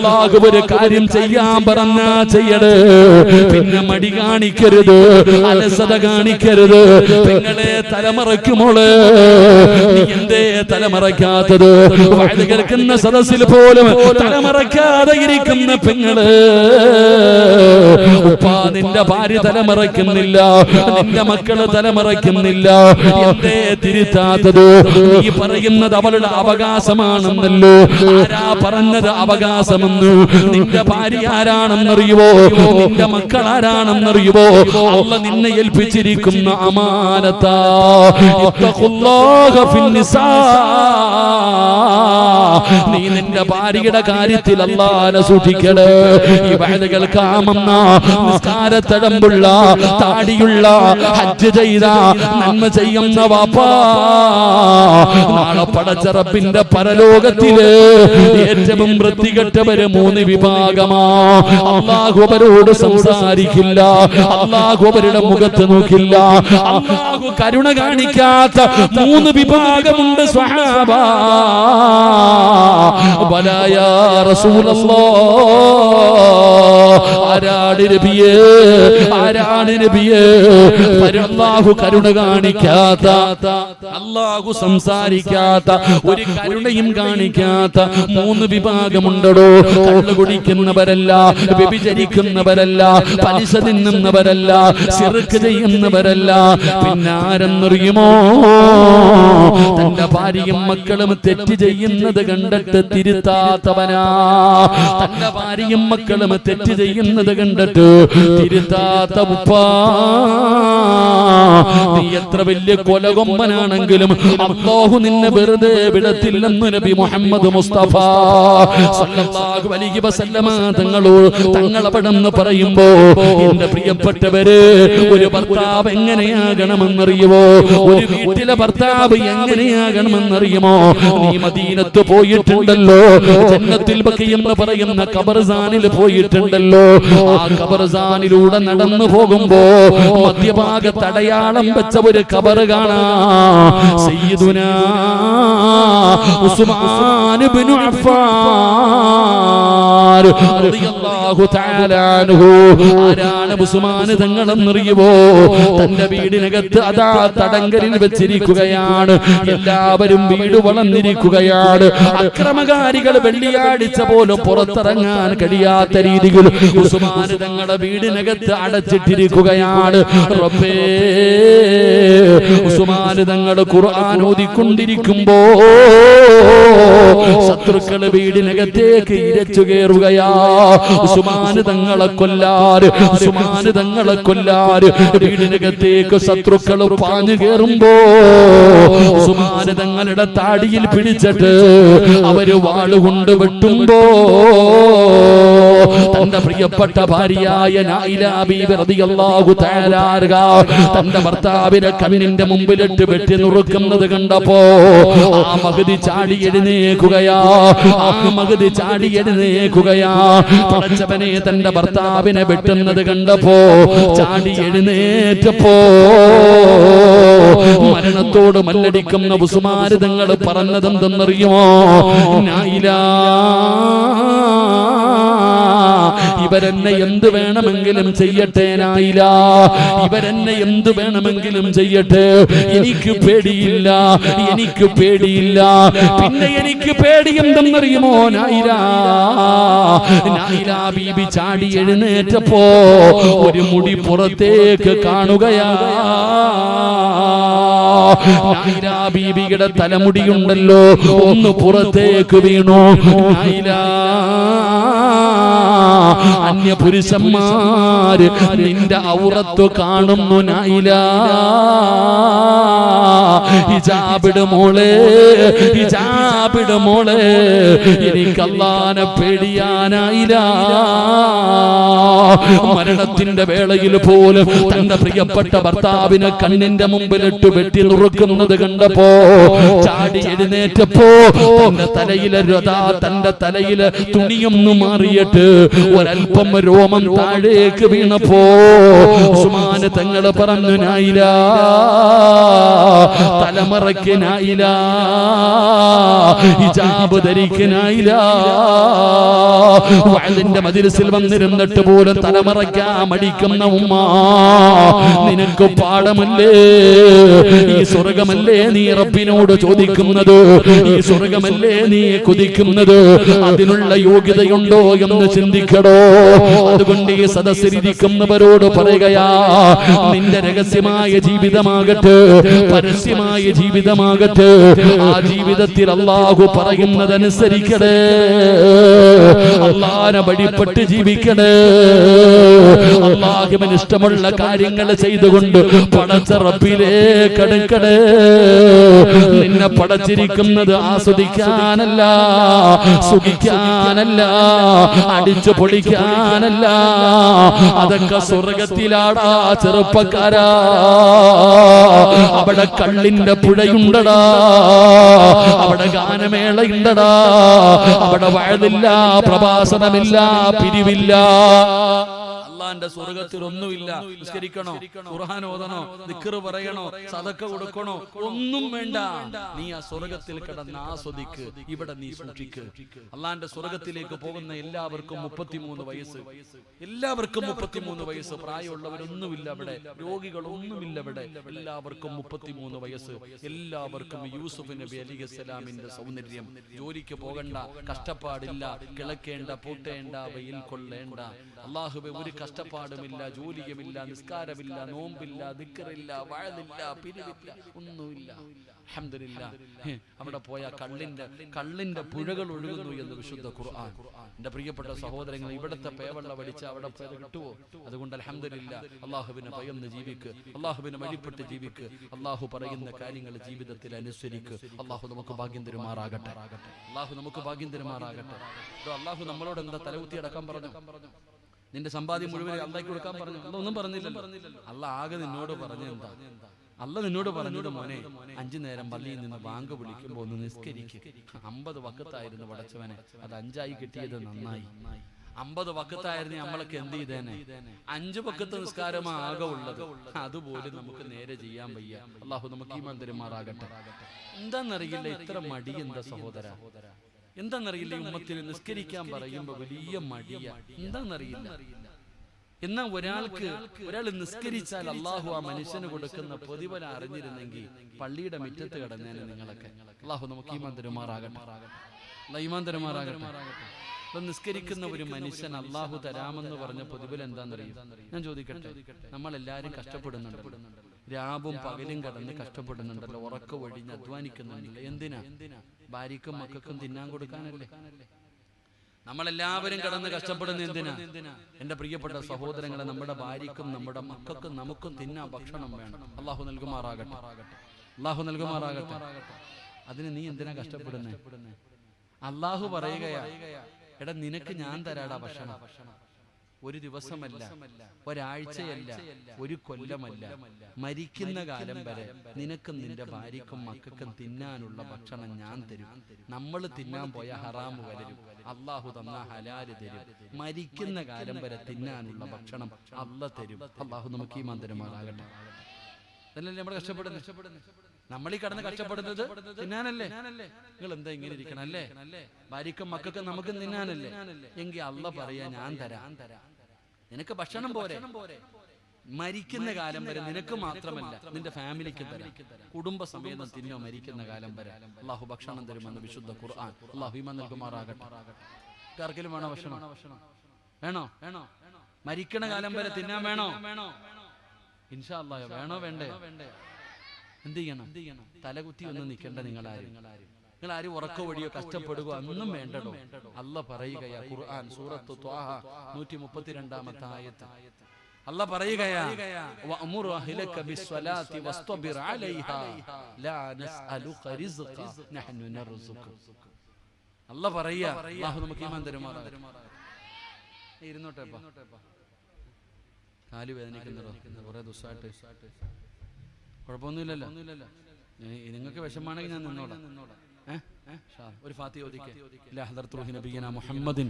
അല്ലാഹു ഒരു കാര്യം ചെയ്യാൻ പറഞ്ഞാ ചെയ്യട്. പിന്നെ മടി കാണിക്കരുത്, അലസത കാണിക്കരുത്. പെങ്ങളെ തലമറയ്ക്കുമോള്, നീ എന്തേ തലമറയ്ക്കാത്തത്? വഅദ് കേൾക്കുന്ന സദസ്സിൽ പോലും തലമറയ്ക്കാതെ ഇരിക്കുന്ന പെങ്ങള്, ഉപ്പാ നിന്റെ ഭാര്യ തലമറയ്ക്കുന്നില്ല, നിന്റെ മക്കള് തലമറയ്ക്കുന്നില്ല, എന്തേ തിരുത്താത്തത്? നീ പറയുന്നത് അവളുടെ അവകാശമാണെന്നല്ലോ. ആരാ പറഞ്ഞത് അവകാശമെന്ന്? നിന്റെ ഭാര്യ ആരാണെന്നറിയുവോ? നിന്റെ മക്കൾ ആരാണെന്നറിയുവോ? അല്ലാഹു നിന്നെ ഏൽപ്പിച്ചിരിക്കുന്ന അമാനത്താ. ഇത്തഖുല്ലാഹ ഫിന്നിസാ. നീ നിന്റെ ഭാര്യയുടെ കാര്യത്തിൽ അല്ലാഹുവിനെ സൂക്ഷിക്കണേ. ഇബാദത്ത് കേൾക്കാമെന്ന, നിസ്കാരത്തടമ്പുള്ള, താടിയുള്ള, ഹജ്ജ് ചെയ്ത, നന്മ ചെയ്യുന്ന വാപ്പാ, നാളെ പടച്ച റബ്ബിന്റെ പരലോകത്തില് ഏറ്റവും വൃത്തികെട്ടവര് മൂന്ന് വിഭാഗമാ. അല്ലാഹു അവരോട് സംസാരിക്കില്ല, അല്ലാഹു അവരുടെ മുഖത്ത് നോക്കില്ല. അല്ലാഹു കരുണ കാണിക്കാത്ത മൂന്ന് വിഭാഗമുണ്ട് സ്വഹാബ. വലാ യാ റസൂലല്ലാഹ്, ആരാണ് നബിയേ, ആരാണ് നബിയേ? അല്ലാഹു കരുണ കാണിക്കാത്ത, അല്ലാഹു സംസാരിക്കാത്ത, ഒരു കരുണയും കാണിക്കാത്ത മൂന്ന് വിഭാഗമുണ്ടോ. കള്ളു കുടിക്കുന്നവരല്ല, വ്യഭിചരിക്കുന്നവരല്ല, പലിശ തിന്നുന്നവരല്ല, ശിർക്ക് ചെയ്യുന്നവരല്ല. പിന്നെ ആരെന്നറിയുമോ? തന്റെ ഭാര്യയും മക്കളും തെറ്റ് ചെയ്യുന്നത് കണ്ടിട്ട് തിരുത്താത്തവനാ. തന്റെ ഭാര്യയും മക്കളും തെറ്റ് ചെയ്യുന്നത് കണ്ടിട്ട് തിരുത്താത്ത ഉപ്പാ. നീ എത്ര വലിയ കൊലകൊമ്പനാണെങ്കിലും അല്ലാഹു നിന്നെ വെറുതെ വിടത്തില്ലെന്ന് നബി മുഹമ്മദ് മുസ്തഫ സല്ലല്ലാഹു അലൈഹി വസല്ലമ തങ്ങളവിടെന്ന് പറയുമ്പോ, എന്റെ പ്രിയപ്പെട്ടവര്, ഒരു ഭർത്താവ് എങ്ങനെയാകണമെന്നറിയുമോ? ഒരു വീട്ടിലെ ഭർത്താവ് എങ്ങനെയാകണമെന്നറിയുമോ? നീ മദീനത്ത് പോയിട്ടുണ്ടല്ലോ, ജന്നത്തുൽ ബഖീ എന്ന് പറയുന്ന ഖബർസാനിൽ പോയിട്ടുണ്ടല്ലോ. ആ ഖബർസാനിലൂടെ നടന്നു പോകുമ്പോ മധ്യഭാഗത്ത് അടയാളം വെച്ച ഒരു ഖബർ കാണാം. സയ്യിദുനാ ഉസ്മാൻ ഇബ്നു അഫ്ഫാൻ റളിയല്ലാഹു തആല അൻഹു. ആരാണ് ഉസ്മാൻ തങ്ങളെന്നറിയുമോ? തന്റെ വീടിനകത്ത് അതാ തടങ്കലിൽ വെച്ചിരിക്കുകയാണ്. എല്ലാവരും വീട് വളർന്നിരിക്കുകയാണ്. അക്രമകാരികൾ വെള്ളിയാഴ്ച പോലും പുറത്തിറങ്ങാൻ കഴിയാത്ത രീതിയിൽ ഉസ്മാൻ തങ്ങളുടെ വീടിനകത്ത് അടച്ചിട്ടിരിക്കുകയാണ്. റബ്ബേ, ഉസ്മാൻ തങ്ങൾ ഖുർആൻ ഓതിക്കൊണ്ടിരിക്കുമ്പോ ശത്രുക്കള് വീടിനകത്തേക്ക് ഇരച്ചു കയറുകയാ. ഉസ്മാൻ തങ്ങളെ കൊല്ലാറ്, ഉസ്മാൻ തങ്ങളെ കൊല്ലാറ്. വീടിനകത്തേക്ക് ശത്രുക്കൾ പാഞ്ഞു കയറുമ്പോ ഉസ്മാൻ തങ്ങളുടെ താടിയിൽ പിടിച്ചിട്ട് അവര് വാളുകൊണ്ട് വെട്ടുമ്പോ തന്റെ പ്രിയപ്പെട്ട ഭാര്യയായ നായില ബീവി റളിയല്ലാഹു തആല അൻഹ തന്റെ ഭർത്താവിനെ കണ്ണിന്റെ മുമ്പിലിട്ട് വെട്ടി നുറുക്കുന്നത് കണ്ടപ്പോ ആ മഹദി ചാടി എഴുന്നേൽക്കുകയാ. ആ മഹദി ചാടി എഴുന്നേൽക്കുകയാ. പടച്ചവനെ, തന്റെ ഭർത്താവിനെ വെട്ടുന്നത് കണ്ടപ്പോ ചാടി എഴുന്നേറ്റപ്പോ മരണത്തോട് മല്ലടിക്കുന്ന ഉസ്മാൻ തങ്ങൾ പറഞ്ഞതെന്തെന്നറിയുമോ? നായില, ഇവരെന്നെ എന്ത് വേണമെങ്കിലും ചെയ്യട്ടെ നായില, ഇവരെന്നെ എന്ത് വേണമെങ്കിലും ചെയ്യട്ടെ, എനിക്ക് പേടിയില്ല, എനിക്ക് പേടിയില്ല. പിന്നെ എനിക്ക് പേടി എന്തെന്നറിയുമോ നായില? നായില ബീബി ചാടി എഴുന്നേറ്റപ്പോ ഒരു മുടി പുറത്തേക്ക് കാണുകയാ. നായില ബീബിയുടെ തലമുടിയുണ്ടല്ലോ, ഒന്ന് പുറത്തേക്ക് വീണു. നായില, അന്യ പുരുഷന്മാര് നിന്റെ ഔറത്ത് കാണുന്നു നായില. ഹിജാബിട് മോളെ, ഹിജാബിട് മോളെ, എനിക്ക് അല്ലാഹുവിനെ പേടിയാനായില്ല. മരണത്തിന്റെ വേളയിൽ പോലും തന്റെ പ്രിയപ്പെട്ട ഭർത്താവിനെ കണ്ണിന്റെ മുമ്പിലിട്ട് വെട്ടി നുറുക്കുന്നത് കണ്ടപ്പോ ചാടി എഴുന്നേറ്റപ്പോ തന്റെ തലയിലെ തുണിയൊന്നു മാറിയിട്ട് ഒരൽപ്പം രോമം താഴേക്ക് വീണപ്പോ ഉസ്മാന് തങ്ങൾ പറഞ്ഞു നായില, തലമറയ്ക്കനായില്ല, ഹിജാബ് ധരിക്കനായില്ല. വഅദിന്റെ മജ്ലിസിൽ വന്നിരുന്നിട്ട് പോലും തലമറയ്ക്കാൻ മടിക്കുന്ന ഉമ്മ, നിനക്ക് പാഠമല്ലേ? ഈ സ്വർഗമല്ലേ നീ റബ്ബിനോട് ചോദിക്കുന്നത്? ഈ സ്വർഗമല്ലേ നീ കൊതിക്കുന്നത്? അതിനുള്ള യോഗ്യതയുണ്ടോ എന്ന് ചിന്തിക്കടോ. അതുകൊണ്ട് ഈ സദസ്സിലിരിക്കുന്നവരോട് പറയുകയാ, നിന്റെ രഹസ്യമായ ജീവിതമാകട്ടെ, പരസ്യമായ ജീവിതമാകട്ടെ, ആ ജീവിതത്തിൽ അല്ലാഹു പറയുന്നതനുസരിക്കണേ, അല്ലാഹുവിനെ വഴിപ്പെട്ട് ജീവിക്കണേ, അല്ലാഹുവിന് ഇഷ്ടമുള്ള കാര്യങ്ങൾ ചെയ്തുകൊണ്ട് പടച്ച റബ്ബിലേക്ക് അടുക്കണേ. നിന്നെ പടച്ചിരിക്കുന്നത് ആസ്വദിക്കാനല്ല, സുഖിക്കാനല്ല, അടിച്ചു പൊളിക്കാനല്ല. അതൊക്കെ സ്വർഗത്തിലാടാ ചെറുപ്പക്കാരാ. അവിടെ കള്ളിന്റെ പുഴയുണ്ടടാ, അവിടെ ഗാനമേളയുണ്ടടാ, അവിടെ വഅദില്ല, പ്രഭാഷണമില്ല, പിരിവില്ല. അല്ലാഹുവിന്റെ സ്വർഗത്തിൽ ഒന്നുമില്ല. നിസ്കരിക്കണോ, ഖുർആൻ ഓതണോ, ദിക്ർ പറയണോ, സദഖ കൊടുക്കണോ, ഒന്നും വേണ്ട. നീ ആ സ്വർഗത്തിൽ കിടന്ന് ആസ്വദിക്ക്. ഇവിടെ നീ സൂക്ഷിക്ക്. അല്ലാഹുവിന്റെ സ്വർഗത്തിലേക്ക് പോകുന്ന എല്ലാവർക്കും 33 വയസ്സ്, എല്ലാവർക്കും 33 വയസ്സ്. പ്രായമുള്ളവരൊന്നുമില്ല അവിടെ, രോഗികളൊന്നുമില്ല അവിടെ. എല്ലാവർക്കും 33 വയസ്സ്. എല്ലാവർക്കും യൂസുഫ് നബി അലൈഹിസ്സലാമിന്റെ സൗന്ദര്യം. ജോലിക്ക് പോകണ്ട, കഷ്ടപ്പാടില്ല, കിളക്കേണ്ട, പൂട്ടേണ്ട, വെയിൽ കൊള്ളേണ്ട. അല്ലാഹുവേ, ഒരു കഷ്ടപ്പാടുമില്ല, ജോലിയുമില്ല, നിസ്കാരമില്ല, നോമ്പില്ല, ദിക്റില്ല, വഅദില്ല, പിരിവില്ല, ഒന്നുമില്ല. അൽഹംദുലില്ലാ. അവിടെ പോയ കള്ളിന്റെ പുഴകൾ ഒഴുകുന്നു എന്ന് വിശുദ്ധ ഖുർആൻ. എന്റെ പ്രിയപ്പെട്ട സഹോദരങ്ങൾ, ഇവിടുത്തെ പേവെള്ള പഠിച്ച് അവിടെ പേര് കിട്ടുവോ? അതുകൊണ്ട് അൽഹംദുലില്ലാ, അല്ലാഹുവിനെ ഭയന്ന് ജീവിക്ക്, അല്ലാഹുവിനെ വഴിപ്പെട്ട് ജീവിക്ക്, അല്ലാഹു പറയുന്ന കാര്യങ്ങൾ ജീവിതത്തിൽ അനുസരിക്ക്. അല്ലാഹു നമുക്ക് ഭാഗ്യം തരുമാറാകട്ടെ, അല്ലാഹു നമുക്ക് ഭാഗ്യം തരുമാറാകട്ടെ. അല്ലാഹു നമ്മളോട് എന്താ തലകുത്തി അടക്കാൻ പറഞ്ഞു? നിന്റെ സമ്പാദ്യം മുഴുവൻ അല്ലാഹ്ക്ക് കൊടുക്കാൻ പറഞ്ഞു. ഒന്നും പറഞ്ഞില്ലല്ലോ. അല്ലാഹ് ആകെ നിന്നോട് പറഞ്ഞു എന്താ? അല്ലാഹ് നിന്നോട് പറഞ്ഞത്, മോനെ, 5 നേരം പള്ളിയിൽ നിന്ന് ബാങ്ക് വിളിക്കുമ്പോൾ ഒന്ന് നിസ്കരിക്ക്. 50 വഖത്തായിരുന്നു പടച്ചവനെ, അത് 5ആയി കിട്ടിയത് നന്നായി. 50 വഖത്തായിരുന്നു നമ്മളൊക്കെ എന്ത് ചെയ്തേനെ? 5 വഖത്ത് നിസ്കാരമാ ആകെ ഉള്ളത്. അതുപോലും നമുക്ക് നേരെ ചെയ്യാൻ വയ്യ. അല്ലാഹു നമുക്ക് ഈമാൻ തരുമാറാകട്ടെ. എന്താന്നറിയില്ല, ഇത്ര മടി എന്താ സഹോദര? എന്താന്നറിയില്ല, ഈ ഉമ്മത്തിൽ നിസ്കരിക്കാൻ പറയുമ്പോ വലിയ മടിയ. എന്താന്നറിയില്ല. എന്നാൽ ഒരാൾ നിസ്കരിച്ചാൽ അള്ളാഹു ആ മനുഷ്യന് കൊടുക്കുന്ന പ്രതിഫലം അറിഞ്ഞിരുന്നെങ്കിൽ പള്ളിയുടെ മുറ്റത്ത് കിടന്നേനെ നിങ്ങളൊക്കെ. അള്ളാഹു നമുക്ക് ഈമാൻ തരുമാറാകട്ടെ, ഈമാൻ തരുമാറാകട്ടെ. അപ്പൊ നിസ്കരിക്കുന്ന ഒരു മനുഷ്യൻ അള്ളാഹു തരാമെന്ന് പറഞ്ഞ പ്രതിഫലം എന്താണെന്നറിയും? ഞാൻ ചോദിക്കട്ടെ, നമ്മളെല്ലാരും കഷ്ടപ്പെടുന്നുണ്ടല്ലോ, രാവും പകലും കടന്ന് കഷ്ടപ്പെടുന്നുണ്ടല്ലോ, ഉറക്ക ഒഴിഞ്ഞ് അധ്വാനിക്കുന്നുണ്ടല്ലോ. എന്തിനാ? ഭാര്യക്കും മക്കൾക്കും തിന്നാൻ കൊടുക്കാനല്ലേ? നമ്മളെല്ലാവരും കടന്ന് കഷ്ടപ്പെടുന്ന എന്തിനാ? എന്റെ പ്രിയപ്പെട്ട സഹോദരങ്ങളെ, നമ്മുടെ ഭാര്യക്കും നമ്മുടെ മക്കൾക്കും നമുക്കും തിന്നാൻ ഭക്ഷണം വേണം. അള്ളാഹു നൽകുമാറാകട്ടെ, അള്ളാഹു നൽകുമാറാകട്ടെ. അതിന് നീ എന്തിനാ കഷ്ടപ്പെടുന്നേ? അള്ളാഹു പറയുകയാ, എടാ നിനക്ക് ഞാൻ തരാടാ ഭക്ഷണം. ഒരു ദിവസമല്ല, ഒരാഴ്ചയല്ല, ഒരു കൊല്ലമല്ല, മരിക്കുന്ന കാലം വരെ നിനക്കും നിന്റെ ഭാര്യക്കും മക്കൾക്കും തിന്നാനുള്ള ഭക്ഷണം ഞാൻ തരും. നമ്മൾ തിന്നാൻ പോയ ഹറാമ് വരും, അള്ളാഹു തന്ന ഹലാല് തരും. മരിക്കുന്ന കാലം വരെ തിന്നാനുള്ള ഭക്ഷണം അള്ളാഹ് തരും. അള്ളാഹു നമുക്ക് ഈമാൻ തരുമാറാകട്ടെ. അതല്ലേ നമ്മൾ കഷ്ടപ്പെടുന്നത്? നമ്മൾ ഈ കടന്ന് കഷ്ടപ്പെടുന്നത് തിന്നാനല്ലേ? നിങ്ങൾ എന്താ ഇങ്ങനെ ഇരിക്കണം അല്ലേ? ഭാര്യക്കും മക്കൾക്കും നമുക്ക് തിന്നാനല്ലേ? എങ്കിൽ അള്ളാഹ് പറയാ, ഞാൻ തരാം. നിനക്ക് ഭക്ഷണം പോരെ, മരിക്കുന്ന കാലം വരെ നിനക്ക് മാത്രമല്ല നിന്റെ ഫാമിലിക്ക് തരാം. കുടുംബസമേതം തിന്നോ മരിക്കുന്ന കാലം വരെ. അള്ളാഹു ഭക്ഷണം തരുമെന്ന് വിശുദ്ധ ഖുർആൻ. അള്ളാഹു ഈമാൻ നൽകുമാറാകട്ടെ. ആർക്കെങ്കിലും വേണോ ഭക്ഷണം? വേണോ? മരിക്കണ കാലം വരെ തിന്നാൻ വേണോ? ഇൻഷാ അല്ലാഹ് വേണോ വേണ്ടേ? എന്ത് ചെയ്യണം? തലകുത്തി ഒന്നും നിൽക്കേണ്ട. നിങ്ങളാരും ഉറക്ക വഴിയോ കഷ്ടപ്പെടുകയോ ഒന്നും വേണ്ടടോ. അല്ലാഹ് പറയുകയാ, ഖുർആൻ സൂറത്ത് ത്വാഹ 132-ാമത്തെ ആയത്ത്. അല്ലാഹ് പറയുകയാ, വഅമുർ അഹ്ലക ബിസ്സലാത്തി വസ്തബിർ അലൈഹാ ലാ നസ്അലുക റിസ്ഖ നഹ്നു നർസുക. അല്ലാഹ് പറയാ, അല്ലാഹു നമുക്ക് ഈമാൻ തരുമാറാകട്ടെ. ഇരുന്നോട്ടെപ്പാ, കാല് വേദനിക്കുന്നതോ കുറെ ദിവസമായിട്ട്? കുഴപ്പമൊന്നുമില്ലല്ലോ. നിങ്ങൾക്ക് വിഷമാണെങ്കിൽ ഞാൻ നിന്നോളാം. ഒരു ഫാത്തിഹ ഓദിക്കേ ഇലാ ഹദറത്ത് റൂഹി നബിയനാ മുഹമ്മദിൻ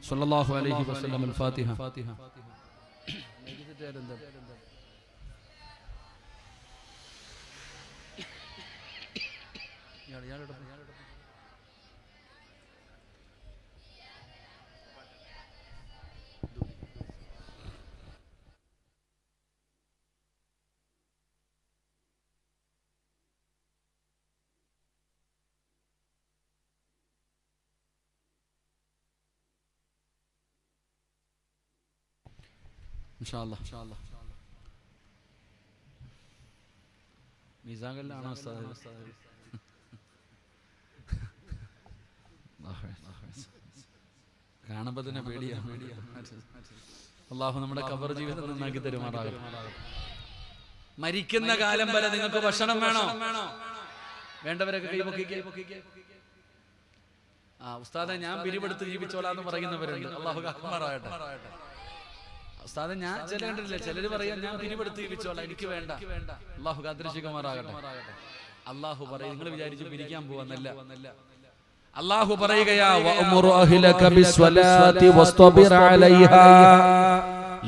സ്വല്ലല്ലാഹു അലൈഹി വസല്ലം അൽ ഫാത്തിഹ. മീസാങ്കല്ലാണോ കാണുമ്പോ തന്നെ പേടിയാണ്. അള്ളാഹു നമ്മുടെ ഖബർ ജീവിതം നന്നാക്കി തരുമാറാകട്ടെ. മരിക്കുന്ന കാലം വരെ നിങ്ങൾക്ക് ഭക്ഷണം വേണോ? വേണ്ടവരൊക്കെ കൈപൊക്കിക്കേ. ഉസ്താദെ ഞാൻ പിരിവെടുത്ത് ജീവിച്ചോളാന്ന് പറയുന്നവരുണ്ട്. അള്ളാഹു കാക്കുമാറാകട്ടെ. ഉസ്താദെ ഞാൻ ചില കണ്ടിട്ടില്ല, ചിലര് പറയാൻ ഞാൻ പിരിവെടുത്ത് ജീവിച്ചോളാം, എനിക്ക് വേണ്ട. അള്ളാഹു കാത്തിരക്ഷിക്കുമാറാകട്ടെ. അള്ളാഹു പറയും നിങ്ങൾ വിചാരിച്ചു പിരിക്കാൻ പോവാന്നല്ല. അള്ളാഹു പറയുകയാ വഅ്മുറു അഹ്ലക ബിസ്വലാത്തി വസ്തബിർ അലൈഹാ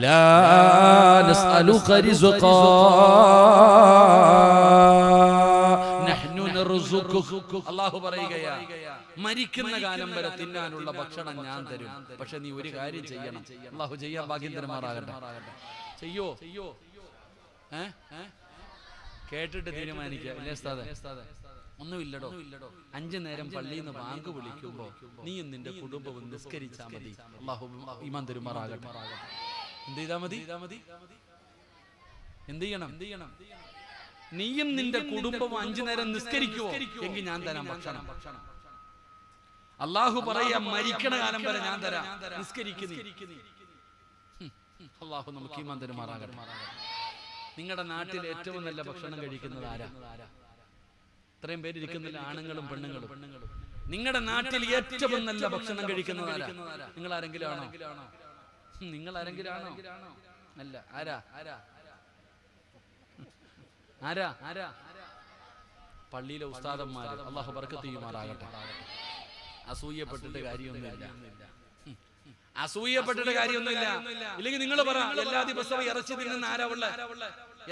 ലാ നസ്അലുക റിസ്ഖാ നഹ്നു നർസുഖുക. അള്ളാഹു പറയുകയാ മരിക്കുന്ന കാലം വരെ തിന്നാനുള്ള ഭക്ഷണം ഞാൻ തരും, പക്ഷെ നീ ഒരു കാര്യം ചെയ്യണം. അള്ളാഹു ചെയ്യാൻ ഭാഗ്യം തരുമാറാകട്ടെ. ചെയ്യോ? കേട്ടിട്ട് തീരുമാനിക്കുക. ഇല്ലേ ഉസ്താദേ? ഒന്നുമില്ലടോ, 5 നേരം പള്ളിയിൽ നിന്ന് ബാങ്ക് വിളിക്കുമ്പോ നീയും നിന്റെ കുടുംബവും നിസ്കരിച്ചാ മതി. അള്ളാഹു ഈമാൻ തരുമാറാകട്ടെ. എന്ത് ചെയ്താ മതി? എന്ത് ചെയ്യണം? നീയും നിന്റെ കുടുംബവും 5 നേരം നിസ്കരിക്കുവോ എങ്കിൽ ഞാൻ തരാം ഭക്ഷണം. അള്ളാഹു പറയാ മരിക്കണ കാലം വരെ ഞാൻ തരാം, നിസ്കരിക്കുന്നു. അള്ളാഹു നമുക്ക് ഈമാൻ തരുമാറാകട്ടെ. നിങ്ങളുടെ നാട്ടിൽ ഏറ്റവും നല്ല ഭക്ഷണം കഴിക്കുന്നത് ആരാ? ഇത്രയും പേര് ഇരിക്കുന്നില്ല, ആണുങ്ങളും പെണ്ണുങ്ങളും. നിങ്ങളുടെ നാട്ടിൽ ഏറ്റവും നല്ല ഭക്ഷണം കഴിക്കുന്നത് ആരാ? നിങ്ങൾ ആരെങ്കിലും ആണോ? നിങ്ങൾ ആരെങ്കിലും ആണോ? അല്ല. ആരാ? പള്ളിയിലെ ഉസ്താദന്മാര്. അള്ളാഹു ബർക്കത്ത് ചെയ്യുമാറാകട്ടെ. അസൂയപ്പെട്ടിട്ട് കാര്യമൊന്നുമില്ല. ഇല്ലെങ്കിൽ നിങ്ങൾ പറ, എല്ലാ ദിവസവും ഇറച്ചി തിന്നുന്ന ആരാ ഉള്ള?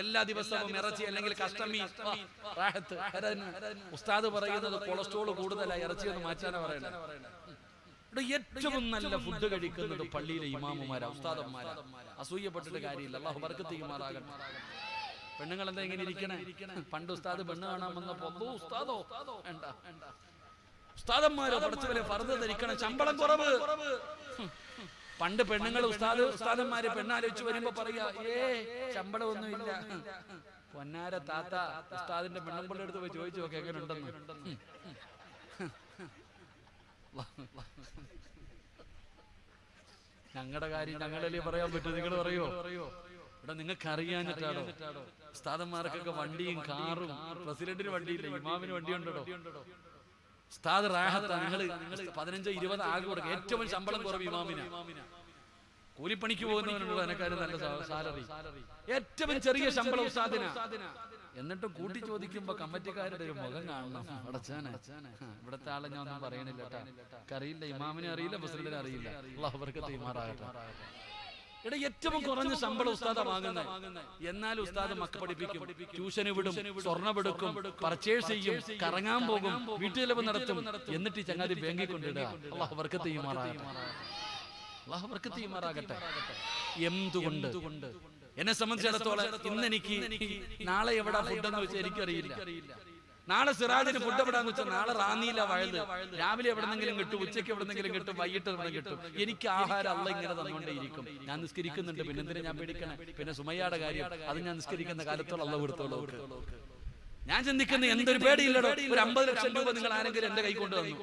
എല്ലാ ദിവസവും ഇറച്ചി അല്ലെങ്കിൽ കഷ്ടമീൻ. ഉസ്താദ് പറയുന്നത് കൊളസ്ട്രോൾ കൂടുതലായി, ഇറച്ചി ഒന്ന് മാറ്റാനാ പറയണത്. ഇവിടെ ഏറ്റവും നല്ല ഫുഡ് കഴിക്കുന്നത് പള്ളിയിലെ ഇമാമുമാരാ, ഉസ്താദന്മാരാ. അസൂയപ്പെട്ടിട്ട് കാര്യമില്ല. അള്ളാഹു ബർക്കത്ത് ചെയ്യുമാറാകട്ടെ. പെണ്ണുങ്ങൾ എന്താ ഇങ്ങനെ ഇരിക്കണേ? പണ്ട് ഉസ്താദ് പെണ്ണ് കാണാൻ വന്നപ്പോ ഉസ്താദോ വേണ്ട, ഉസ്താദന്മാരോ പഠിച്ചവരെ ഫർദ് ധരിക്കണം, ശമ്പളം കുറവ്. പണ്ട് പെണ്ണുങ്ങൾ ഉസ്താദന്മാര് പെണ്ണാലോചിച്ച് വരുമ്പോ പറയാ ശമ്പളം ഒന്നും ഇല്ല. പൊന്നാര താത്ത ഉസ്താദിന്റെ പെണ്ണുമ്പിള്ള അടുത്ത് പോയി ചോദിച്ചു നോക്കി എങ്ങനെ ഉണ്ടെന്ന്. ഞങ്ങളുടെ കാര്യം ഞങ്ങളല്ലേ പറയാൻ പറ്റൂ, നിങ്ങൾ പറയോ? ഇവിടെ നിങ്ങൾക്ക് അറിയാഞ്ഞിട്ടാണോ? ഉസ്താദന്മാർക്കൊക്കെ വണ്ടിയും കാറും, പ്രസിഡന്റിന് വണ്ടിയില്ല, ഇമാമിന് വണ്ടിയുണ്ടോ? ഉസ്താദ് റാഹത്താ. നിങ്ങൾ 15-20 ആകെ കൊടുക്കുക. ഏറ്റവും ശമ്പളം കുറവ് ഇമാമിന്. കൂലിപ്പണിക്ക് പോകുന്നവനുണ്ടോ അതിനെക്കാരും നല്ല സാലറി? ഏറ്റവും ചെറിയ ശമ്പളം ഉസ്താദിനാ. എന്നിട്ടും കൂട്ടി ചോദിക്കുമ്പോ കമ്മിറ്റിക്കാരുടെ ഒരു മുഖം കാണണം. അടച്ചാനെ ഇവിടത്തെ ആളെ ഞാൻ ഒന്നും പറയണില്ല കേട്ടാ. അറിയില്ല, ഇമാമിനെ അറിയില്ല, പ്രസിഡന്റിനെ അറിയില്ല. അല്ലാഹു ബർക്കത്ത് ചെയ്യുമാറാകട്ടെ. ഇവിടെ ഏറ്റവും കുറഞ്ഞ ശമ്പളം ഉസ്താദാ വാങ്ങുന്നത്. എന്നാൽ ഉസ്താദ് മക്ക പഠിപ്പിക്കും, ട്യൂഷന് വിടും, സ്വർണ്ണമെടുക്കും, പർച്ചേസ് ചെയ്യും, കറങ്ങാൻ പോകും, വീട്ടുചെലവ് നടത്തും. എന്നിട്ട് ചങ്ങാതി ബാങ്കിൽ കൊണ്ടിടുക. അല്ലാഹു ബർക്കത്ത് ചെയ്യുമാറാകട്ടെ. എന്തുകൊണ്ട്? എന്നെ സംബന്ധിച്ചിടത്തോളം ഇന്ന് എനിക്ക് നാളെ എവിടെ ഫുഡെന്ന് വെച്ചാൽ എനിക്കറിയില്ല. നാളെ സിറാജിന് ഫുഡ് എവിടാന്ന് വെച്ചാൽ നാളെ റാന്നിയില വഴുത്. രാവിലെ എവിടെന്നെങ്കിലും കിട്ടും, ഉച്ചയ്ക്ക് എവിടെന്നെങ്കിലും കിട്ടും, വൈകിട്ട് എവിടെ കിട്ടും. എനിക്ക് ആഹാരം അള്ള ഇങ്ങനെ തന്നുകൊണ്ടേയിരിക്കും. ഞാൻ നിസ്കരിക്കുന്നുണ്ട്, പിന്നെ എന്തിനാ ഞാൻ പേടിക്കണേ? പിന്നെ സുമയ്യയുടെ കാര്യം, അത് ഞാൻ നിസ്കരിക്കുന്ന കാലത്തോളം അള്ള കൊടുത്തോളൂ. ഞാൻ ചിന്തിക്കുന്ന എന്തൊരു പേടിയില്ലടോ. ഒരു 50 ലക്ഷം രൂപ നിങ്ങൾ ആരെങ്കിലും എന്റെ കൈ കൊണ്ടുവന്നു,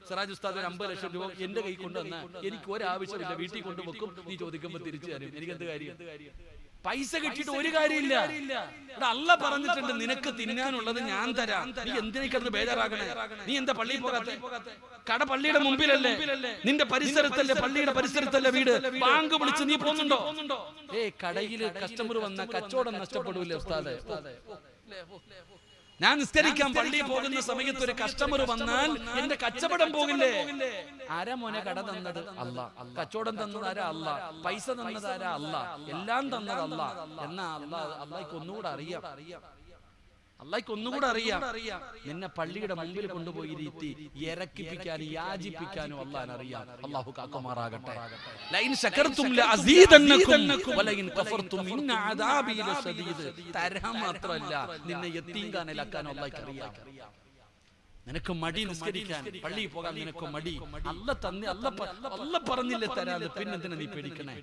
സിറാജ് ഉസ്താദ് ഒരു 50 ലക്ഷം രൂപ എന്റെ കൈ കൊണ്ടുവന്ന എനിക്ക് ഒരാവശ്യമില്ല, വീട്ടിൽ കൊണ്ടുവെക്കും, നീ ചോദിക്കുമ്പോ തിരിച്ചു തരും. എനിക്ക് എന്ത് കാര്യം? പൈസ കിട്ടിയിട്ട് ഒരു കാര്യമില്ല. അള്ള പറഞ്ഞിട്ടുണ്ട് നിനക്ക് തിന്നാനുള്ളത് ഞാൻ തരാം, നീ എന്തിനേക്കത് ബേജാറാകണേ? നീ എന്താ പള്ളിയിൽ പോകാത്തെ? കട പള്ളിയുടെ മുമ്പിലല്ലേ, നിന്റെ പരിസരത്തല്ലേ, പള്ളിയുടെ പരിസരത്തല്ലേ വീട്. ബാങ്ക് വിളിച്ച് നീ പോകുന്നുണ്ടോ? കടയിൽ കസ്റ്റമർ വന്ന കച്ചവടം നഷ്ടപ്പെടൂലേ ഉസ്താദേ? ഞാൻ നിസ്കരിക്കാൻ പള്ളിയിൽ പോകുന്ന സമയത്ത് ഒരു കസ്റ്റമർ വന്നാൽ എന്റെ കച്ചവടം പോകില്ലേ? ആരാ മോനെ കട തന്നത്? അല്ലാ. കച്ചവടം തന്നത് ആരാ? അല്ലാ. പൈസ തന്നത് ആരാ? അല്ലാ. എല്ലാം തന്നത് അല്ലാ. എന്നാ അള്ളാഹ്ക്ക് ഒന്നുകൂടെ അറിയാം. അള്ളാഹ്ക്ക് ഒന്നുകൂടെ അറിയാം. നിന്നെ പള്ളിയുടെ മുമ്പിൽ കൊണ്ടുപോയി ഇരുത്തി ഇറക്കിപ്പിക്കാനും യാചിപ്പിക്കാനും അള്ളാഹ് അറിയാം. അള്ളാഹു കാക്കുമാറാകട്ടെ. ലൈൻ ശകർതും ലഅസീദന്നകും വലൈൻ കഫർതും ഇന്ന അദാബി ലശദീദ്. തരാൻ മാത്രമല്ല നിന്നെ യതീംഖാനയിലാക്കാൻ അള്ളാഹ്ക്ക് അറിയാം. നിനക്ക് മടി നിസ്കരിക്കാൻ, പള്ളിയിൽ പോകാൻ നിനക്ക് മടി. അല്ല പറഞ്ഞില്ലേ തരാതെ, പിന്നെന്തിനാ നീ പേടിക്കണേ?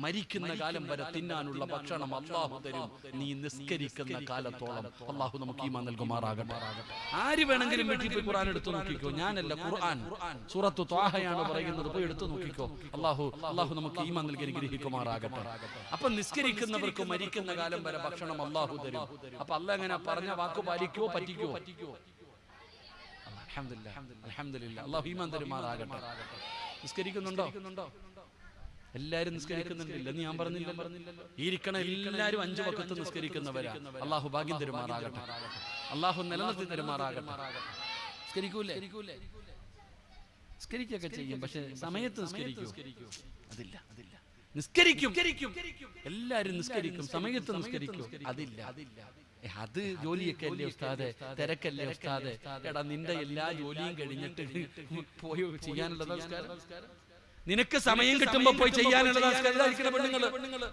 മരിക്കുന്ന കാലം വരെ തിന്നാനുള്ള ഭക്ഷണം അള്ളാഹു തരും, നീ നിസ്കരിക്കുന്ന കാലത്തോളം. അള്ളാഹു നമുക്ക് ഈമാൻ നൽകുമാറാകട്ടെ. ആര് വേണമെങ്കിലും വീട്ടിൽ പോയി ഖുർആൻ എടുത്തു നോക്കിക്കോ. ഞാനല്ല, ഖുർആൻ സൂറത്തു ത്വാഹയാണ് പറയുന്നത്, പോയി എടുത്തു നോക്കിക്കോ. അള്ളാഹു നമുക്ക് ഈമാൻ നൽകി അനുഗ്രഹിക്കുമാറാകട്ടെ. അപ്പൊ നിസ്കരിക്കുന്നവർക്ക് മരിക്കുന്ന കാലം വരെ ഭക്ഷണം അള്ളാഹു തരും. അപ്പൊ അള്ളാഹ് എങ്ങനെ പറഞ്ഞ വാക്ക് പാലിക്കോ? പറ്റിക്കോ? അൽഹംദുലില്ലാഹ്. അല്ലാഹു ഈമാൻ തരുമാറാകട്ടെ. നിസ്കരിക്കുന്നുണ്ടോ? എല്ലാരും നിസ്കരിക്കുന്നുണ്ടല്ലോ. ഞാൻ പറഞ്ഞില്ലല്ലോ. ഇരിക്കണ എല്ലാരും 5 വഖത്ത് നിസ്കരിക്കുന്നവരാ. അല്ലാഹു ഭാഗ്യം തരുമാറാകട്ടെ. അല്ലാഹു നിലനിർത്തി തരുമാറാകട്ടെ. നിസ്കരിക്കൂലേ? നിസ്കരിക്കൊക്കെ ചെയ്യും, പക്ഷെ സമയത്ത് നിസ്കരിക്കൂ? അതില്ല. നിസ്കരിക്കും, എല്ലാരും നിസ്കരിക്കും, സമയത്ത് നിസ്കരിക്കൂ? അതില്ല. അത് ജോലിയൊക്കെ അല്ലേ ഉസ്താദെ, തിരക്കല്ലേ ഉസ്താദെ? എടാ, നിന്റെ എല്ലാ ജോലിയും കഴിഞ്ഞിട്ട് പോയി ചെയ്യാനുള്ള നമസ്കാരം നിനക്ക് സമയം കിട്ടുമ്പോ പോയി ചെയ്യാനുള്ള നമസ്കാരം. പെണ്ണുങ്ങള്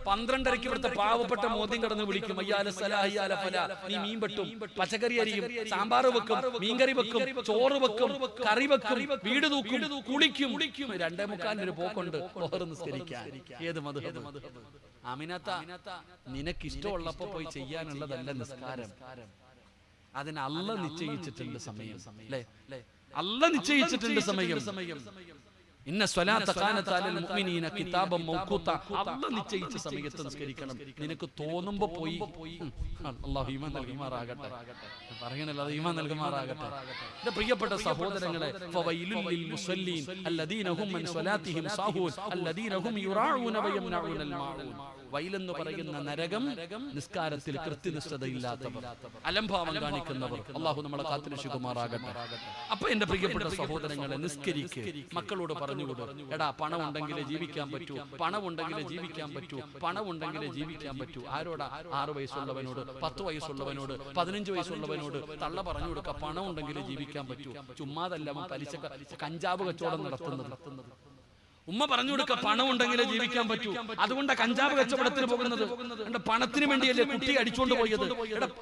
12:30 ഇവിടുത്തെ പാവപ്പെട്ട മോദ്യം കടന്ന് വിളിക്കും, അയ്യാല സലാ അയ്യാല ഫലാ. നീ മീൻ വെട്ടും, പച്ചക്കറി അരിയും, സാമ്പാർ വെക്കും, മീൻകറി വെക്കും, ചോറ് വെക്കും, കറി വെക്കും, വീട് തൂക്കും, കുളിക്കും. 2:45 പോക്കുണ്ട് ബഹർ നിസ്കരിക്കാൻ. ഏത് മദ്ഹബ്? അമിനത്ത, നിനക്ക് ഇഷ്ടമുള്ളപ്പോ പോയി ചെയ്യാനുള്ളതല്ല നിസ്കാരം. അതിന് അല്ലാഹ് നിശ്ചയിച്ചിട്ടുണ്ട് സമയം. അല്ലേ? അല്ലാഹ് നിശ്ചയിച്ചിട്ടുണ്ട് സമയം. ഇന്ന സ്വലാത്ത കാനത അലൽ മുഅ്മിനീന കിതാബൻ മൗഖൂത. അല്ലാഹ് നിശ്ചയിച്ച സമയത്ത് നിസ്കരിക്കണം. നിനക്ക് തോന്നുമ്പോ പോയി. അല്ലാഹു ഈമാൻ നൽകുമാറാകട്ടെ. പറയണല്ലോ, ഈമാൻ നൽകുമാറാകട്ടെ. എൻ്റെ പ്രിയപ്പെട്ട സഹോദരങ്ങളെ, ഫവൈലുൽ ലിൽ മുസല്ലീൻ അല്ലദീന ഹും മിൻ സ്വലാത്തിഹിം സാഹൂൻ അല്ലദീന ഹും യുറാഊന വയംനഊനൽ മാഊൻ. വൈലെന്ന് പറയുന്ന നരകം നിസ്കാരത്തിൽ കൃത്യനിഷ്ഠതയില്ലാത്തവർ, അലംഭാവം കാണിക്കുന്നവർ. അള്ളാഹു നമ്മളെ കാത്തുരക്ഷിക്കുമാറാകട്ടെ. അപ്പൊ എന്റെ പ്രിയപ്പെട്ട സഹോദരങ്ങളെ, നിസ്കരിക്ക്. മക്കളോട് പറഞ്ഞുകൊടു, എടാ, പണം ഉണ്ടെങ്കിലേ ജീവിക്കാൻ പറ്റൂ, പണം ഉണ്ടെങ്കിലേ ജീവിക്കാൻ പറ്റൂ, പണം ഉണ്ടെങ്കിലേ ജീവിക്കാൻ പറ്റൂ. ആരോടാ? 6 വയസ്സുള്ളവനോട്, 10 വയസ്സുള്ളവനോട്, 15 വയസ്സുള്ളവനോട് തള്ള പറഞ്ഞു കൊടുക്ക, പണം ഉണ്ടെങ്കിലേ ജീവിക്കാൻ പറ്റൂ. ചുമ്മാതല്ല പലിശ കഞ്ചാവ് കച്ചവടം നടത്തുന്നത്. ഉമ്മ പറഞ്ഞു കൊടുക്ക, പണം ഉണ്ടെങ്കിലേ ജീവിക്കാൻ പറ്റൂ. അതുകൊണ്ട് കഞ്ചാവ് കച്ചവടത്തിന് പോകുന്നത്. എന്റെ പണത്തിന് വേണ്ടിയല്ലേ കുട്ടി അടിച്ചോണ്ട് പോയത്?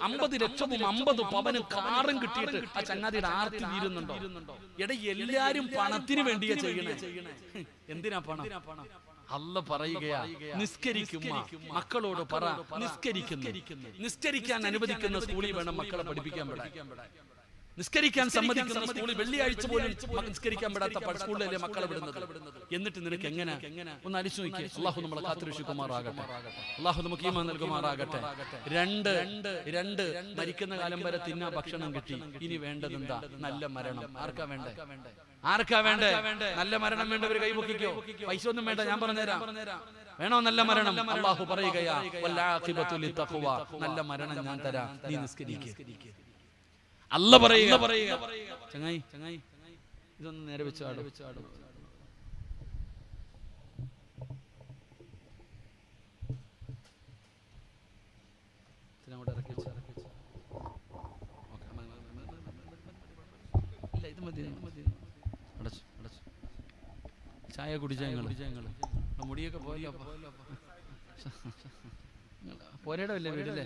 50 ലക്ഷവും 50 പവനും കാറും കിട്ടിയിട്ട് ആ ചങ്ങാതിയുടെ ആർത്തി തീരുന്നുണ്ടോ? എടാ, എല്ലാരും പണത്തിന് വേണ്ടിയാ ചെയ്യണേ. എന്തിനാ പണം? അല്ലാഹ് പറയുകയാ, നിസ്കരിക്കും. മക്കളോട് പറ, നിസ്കരിക്കാൻ അനുവദിക്കുന്ന സ്കൂളിൽ വേണം മക്കളെ പഠിപ്പിക്കാൻ വിടാൻ. നിസ്കരിക്കാൻ സമ്മതിക്കുന്ന സ്കൂളിൽ വെള്ളിയാഴ്ച പോലും നിസ്കരിക്കാൻ വിടാത്ത സ്കൂളിലല്ലേ മക്കളെ വിടുന്നത്? എന്നിട്ട് നിനക്ക് എങ്ങനെ? ഒന്ന് അടിച്ചു നോക്കി. അള്ളാഹു നമ്മളെ കാത്തുരക്ഷിക്കുമാറാകട്ടെ. അള്ളാഹു നമുക്ക് ഈമാൻ നൽകുമാറാകട്ടെ. 2 മരിക്കുന്ന കാലം വരെ തിന്നാ ഭക്ഷണം കിട്ടി. ഇനി വേണ്ടത് എന്താ? നല്ല മരണം. ആർക്കാ വേണ്ടേ? നല്ല മരണം വേണ്ടവർ കൈപൊക്കിക്കോ. പൈസ ഒന്നും വേണ്ട, ഞാൻ പറഞ്ഞുതരാം. വേണോ നല്ല മരണം? അള്ളാഹു പറയുകയാ, വൽആഖിബത്തു ലിത്തഖ്വ. നല്ല മരണം ഞാൻ തരാം, നീ നിസ്കരിക്കുക. അല്ലാഹ് പറയുക, ചങ്ങായി ഇതൊന്ന് നേരെ വെച്ച് ആടും. ചായ കുടിച്ചാ മുടിയൊക്കെ പോയല്ലോ. പോരേടല്ലേ വീടില്ലേ?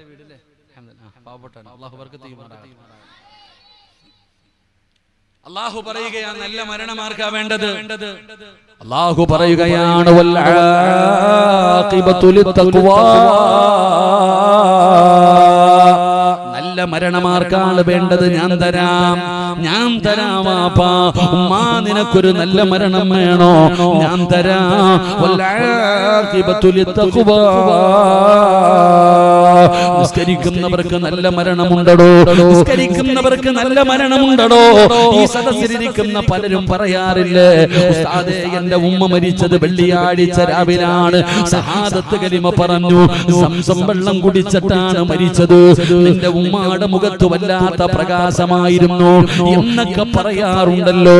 പാവപ്പെട്ടാണ്. അള്ളാഹു ബർക്കത്ത് ചെയ്യുമാറാകട്ടെ. അല്ലാഹു പറയുകയാണ്, നല്ല മരണമാർക്കാ വേണ്ടത്? അല്ലാഹു പറയുകയാണ്, വൽആഖിബത്തു ലിത്തഖ്വാ. നല്ല മരണമാർക്കാണ് വേണ്ടത്. ഞാൻ തരാം വാപ്പാ. ഉമ്മാ, നിനക്കൊരു നല്ല മരണം വേണോ? ഞാൻ തരാം. വൽആഖിബത്തു ലിത്തഖ്വാ. നിസ്കരിക്കുന്നവർക്ക് നല്ല മരണമുണ്ടോ? നിസ്കരിക്കുന്നവർക്ക് നല്ല മരണമുണ്ടോ? ഈ സദസ്സിലിരിക്കുന്ന പലരും പറയാറില്ലേ, ഉസ്താദേ എന്റെ ഉമ്മ മരിച്ചത് വെള്ളിയാഴ്ച രാവിലാണ്, ഷഹാദത്ത് കലിമ പറഞ്ഞു, സംസം വെള്ളം കുടിച്ചിട്ടാണ് മരിച്ചത്, നിന്റെ ഉമ്മയുടെ മുഖത്ത് വല്ലാത്ത പ്രകാശമായിരുന്നു എന്നൊക്കെ പറയാറുണ്ടല്ലോ.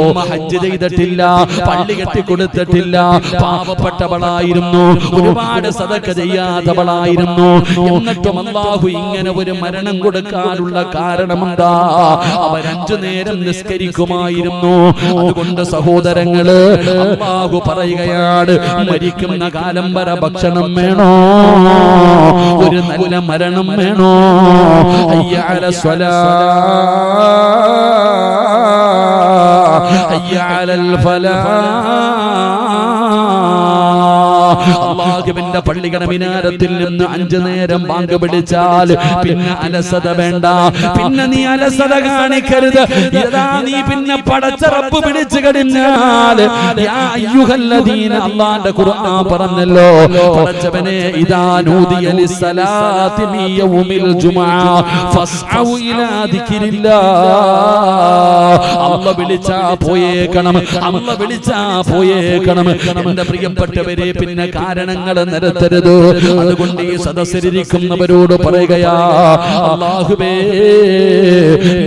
ഉമ്മ ഹജ്ജ് ചെയ്തിട്ടില്ല, പള്ളി കെട്ടിക്കൊടുത്തിട്ടില്ല, പാവപ്പെട്ടവളായിരുന്നു, ഒരുപാട് സദഖ ചെയ്യാത്തവളായിരുന്നു. എന്നിട്ടും അല്ലാഹു ഇങ്ങനെ ഒരു മരണം കൊടുക്കാനുള്ള കാരണമെന്താ? അവർ 5 നേരം നിസ്കരിക്കുമായിരുന്നു. അതുകൊണ്ട് സഹോദരങ്ങള്, അല്ലാഹു പറയുകയാണ്, മരിക്കുന്ന കാലം വരെ ഭക്ഷണം വേണോ? ഒരു നല്ല മരണം വേണോ? ഹയ്യ അലൽ സ്വലാ, ഹയ്യ അലൽ ഫലാഹ്. അല്ലാഹുവിന്റെ പള്ളിയുടെ മിനാരത്തിൽ നിന്ന് 5 നേരം ബാങ്ക് വിളിച്ചാൽ പിന്നെ അലസത വേണ്ട, പിന്നെ നീ അലസത കാണിക്കരുത്. ഇതാ നീ പിന്നെ പടച്ച റബ്ബ് വിളിച്ചു കഴിഞ്ഞാൽ യാ അയ്യുഹല്ലദീന, അല്ലാഹുവിന്റെ ഖുർആൻ പറഞ്ഞല്ലോ, പടച്ചവനെ ഇദാ നൂദിയ ലിസ്സലാത്തി മി യൗമിൽ ജുമുഅ ഫസ്ഔ ഇലാ ദിക്രില്ലാഹ്. അല്ലാഹ് വിളിച്ചാ പോയേക്കണം, അല്ലാഹ് വിളിച്ചാ പോയേക്കണം. എന്റെ പ്രിയപ്പെട്ടവരെ, പിന്നെ കാരണങ്ങൾ നിരത്തരുത്. അതുകൊണ്ട് ഈ സദസ്സിലിരിക്കുന്നവരോട് പറയുകയാ, അല്ലാഹുവേ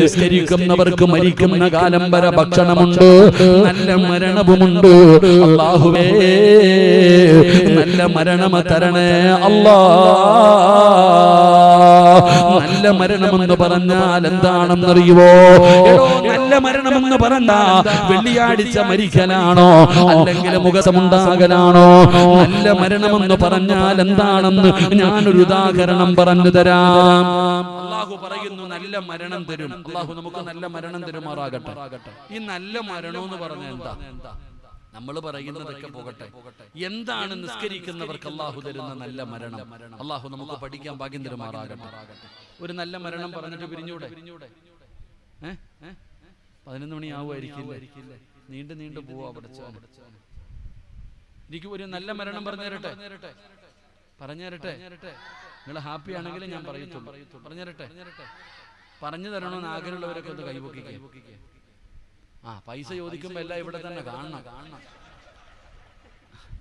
നിസ്കരിക്കുന്നവർക്ക് മരിക്കുന്ന കാലം വരെ ഭക്ഷണമുണ്ട്, നല്ല മരണവുമുണ്ട്. അല്ലാഹുവേ നല്ല മരണം തരണേ അല്ലാ. നല്ല മരണമെന്ന് പറഞ്ഞാൽ എന്താണെന്നറിയുവോ? നല്ല മരണമെന്ന് പറഞ്ഞാ വെള്ളിയാഴ്ച മരിക്കലാണോ, അല്ലെങ്കിൽ മുഖസമുണ്ടാകലാണോ? നല്ല മരണമെന്ന് പറഞ്ഞാൽ എന്താണെന്ന് ഞാനൊരു ഉദാഹരണം പറഞ്ഞു തരാം. അല്ലാഹു പറയുന്നു നല്ല മരണം തരും. അല്ലാഹു നമുക്ക് നല്ല മരണം തരുമാറാകട്ടെ. ഈ നല്ല മരണം എന്ന് പറഞ്ഞാൽ എന്താ? നമ്മൾ പറയുന്നതൊക്കെ പോകട്ടെ, എന്താണ് നിസ്കരിക്കുന്നവർക്ക് അല്ലാഹു തരുന്ന നല്ല മരണം? അല്ലാഹു നമുക്ക് പഠിക്കാൻ ഭാഗ്യം തരുമാറാകട്ടെ. ഒരു നല്ല മരണം പറഞ്ഞിട്ട് പിരിഞ്ഞൂടെ? 11 മണിയാവുമായിരിക്കില്ലേ? നീണ്ടു പോവാ പഠിച്ചാൽ. എനിക്ക് ഒരു നല്ല മരണം പറഞ്ഞു തരട്ടെ? നിങ്ങൾ ഹാപ്പി ആണെങ്കിൽ ഞാൻ പറയത്തുള്ളൂ. പറഞ്ഞു തരണമെന്ന് ആഗ്രഹമുള്ളവരൊക്കെ ഒന്ന് കൈപൊക്കിക്കുക. പൈസ ചോദിക്കുമ്പോ എല്ലാം ഇവിടെ തന്നെ കാണണം.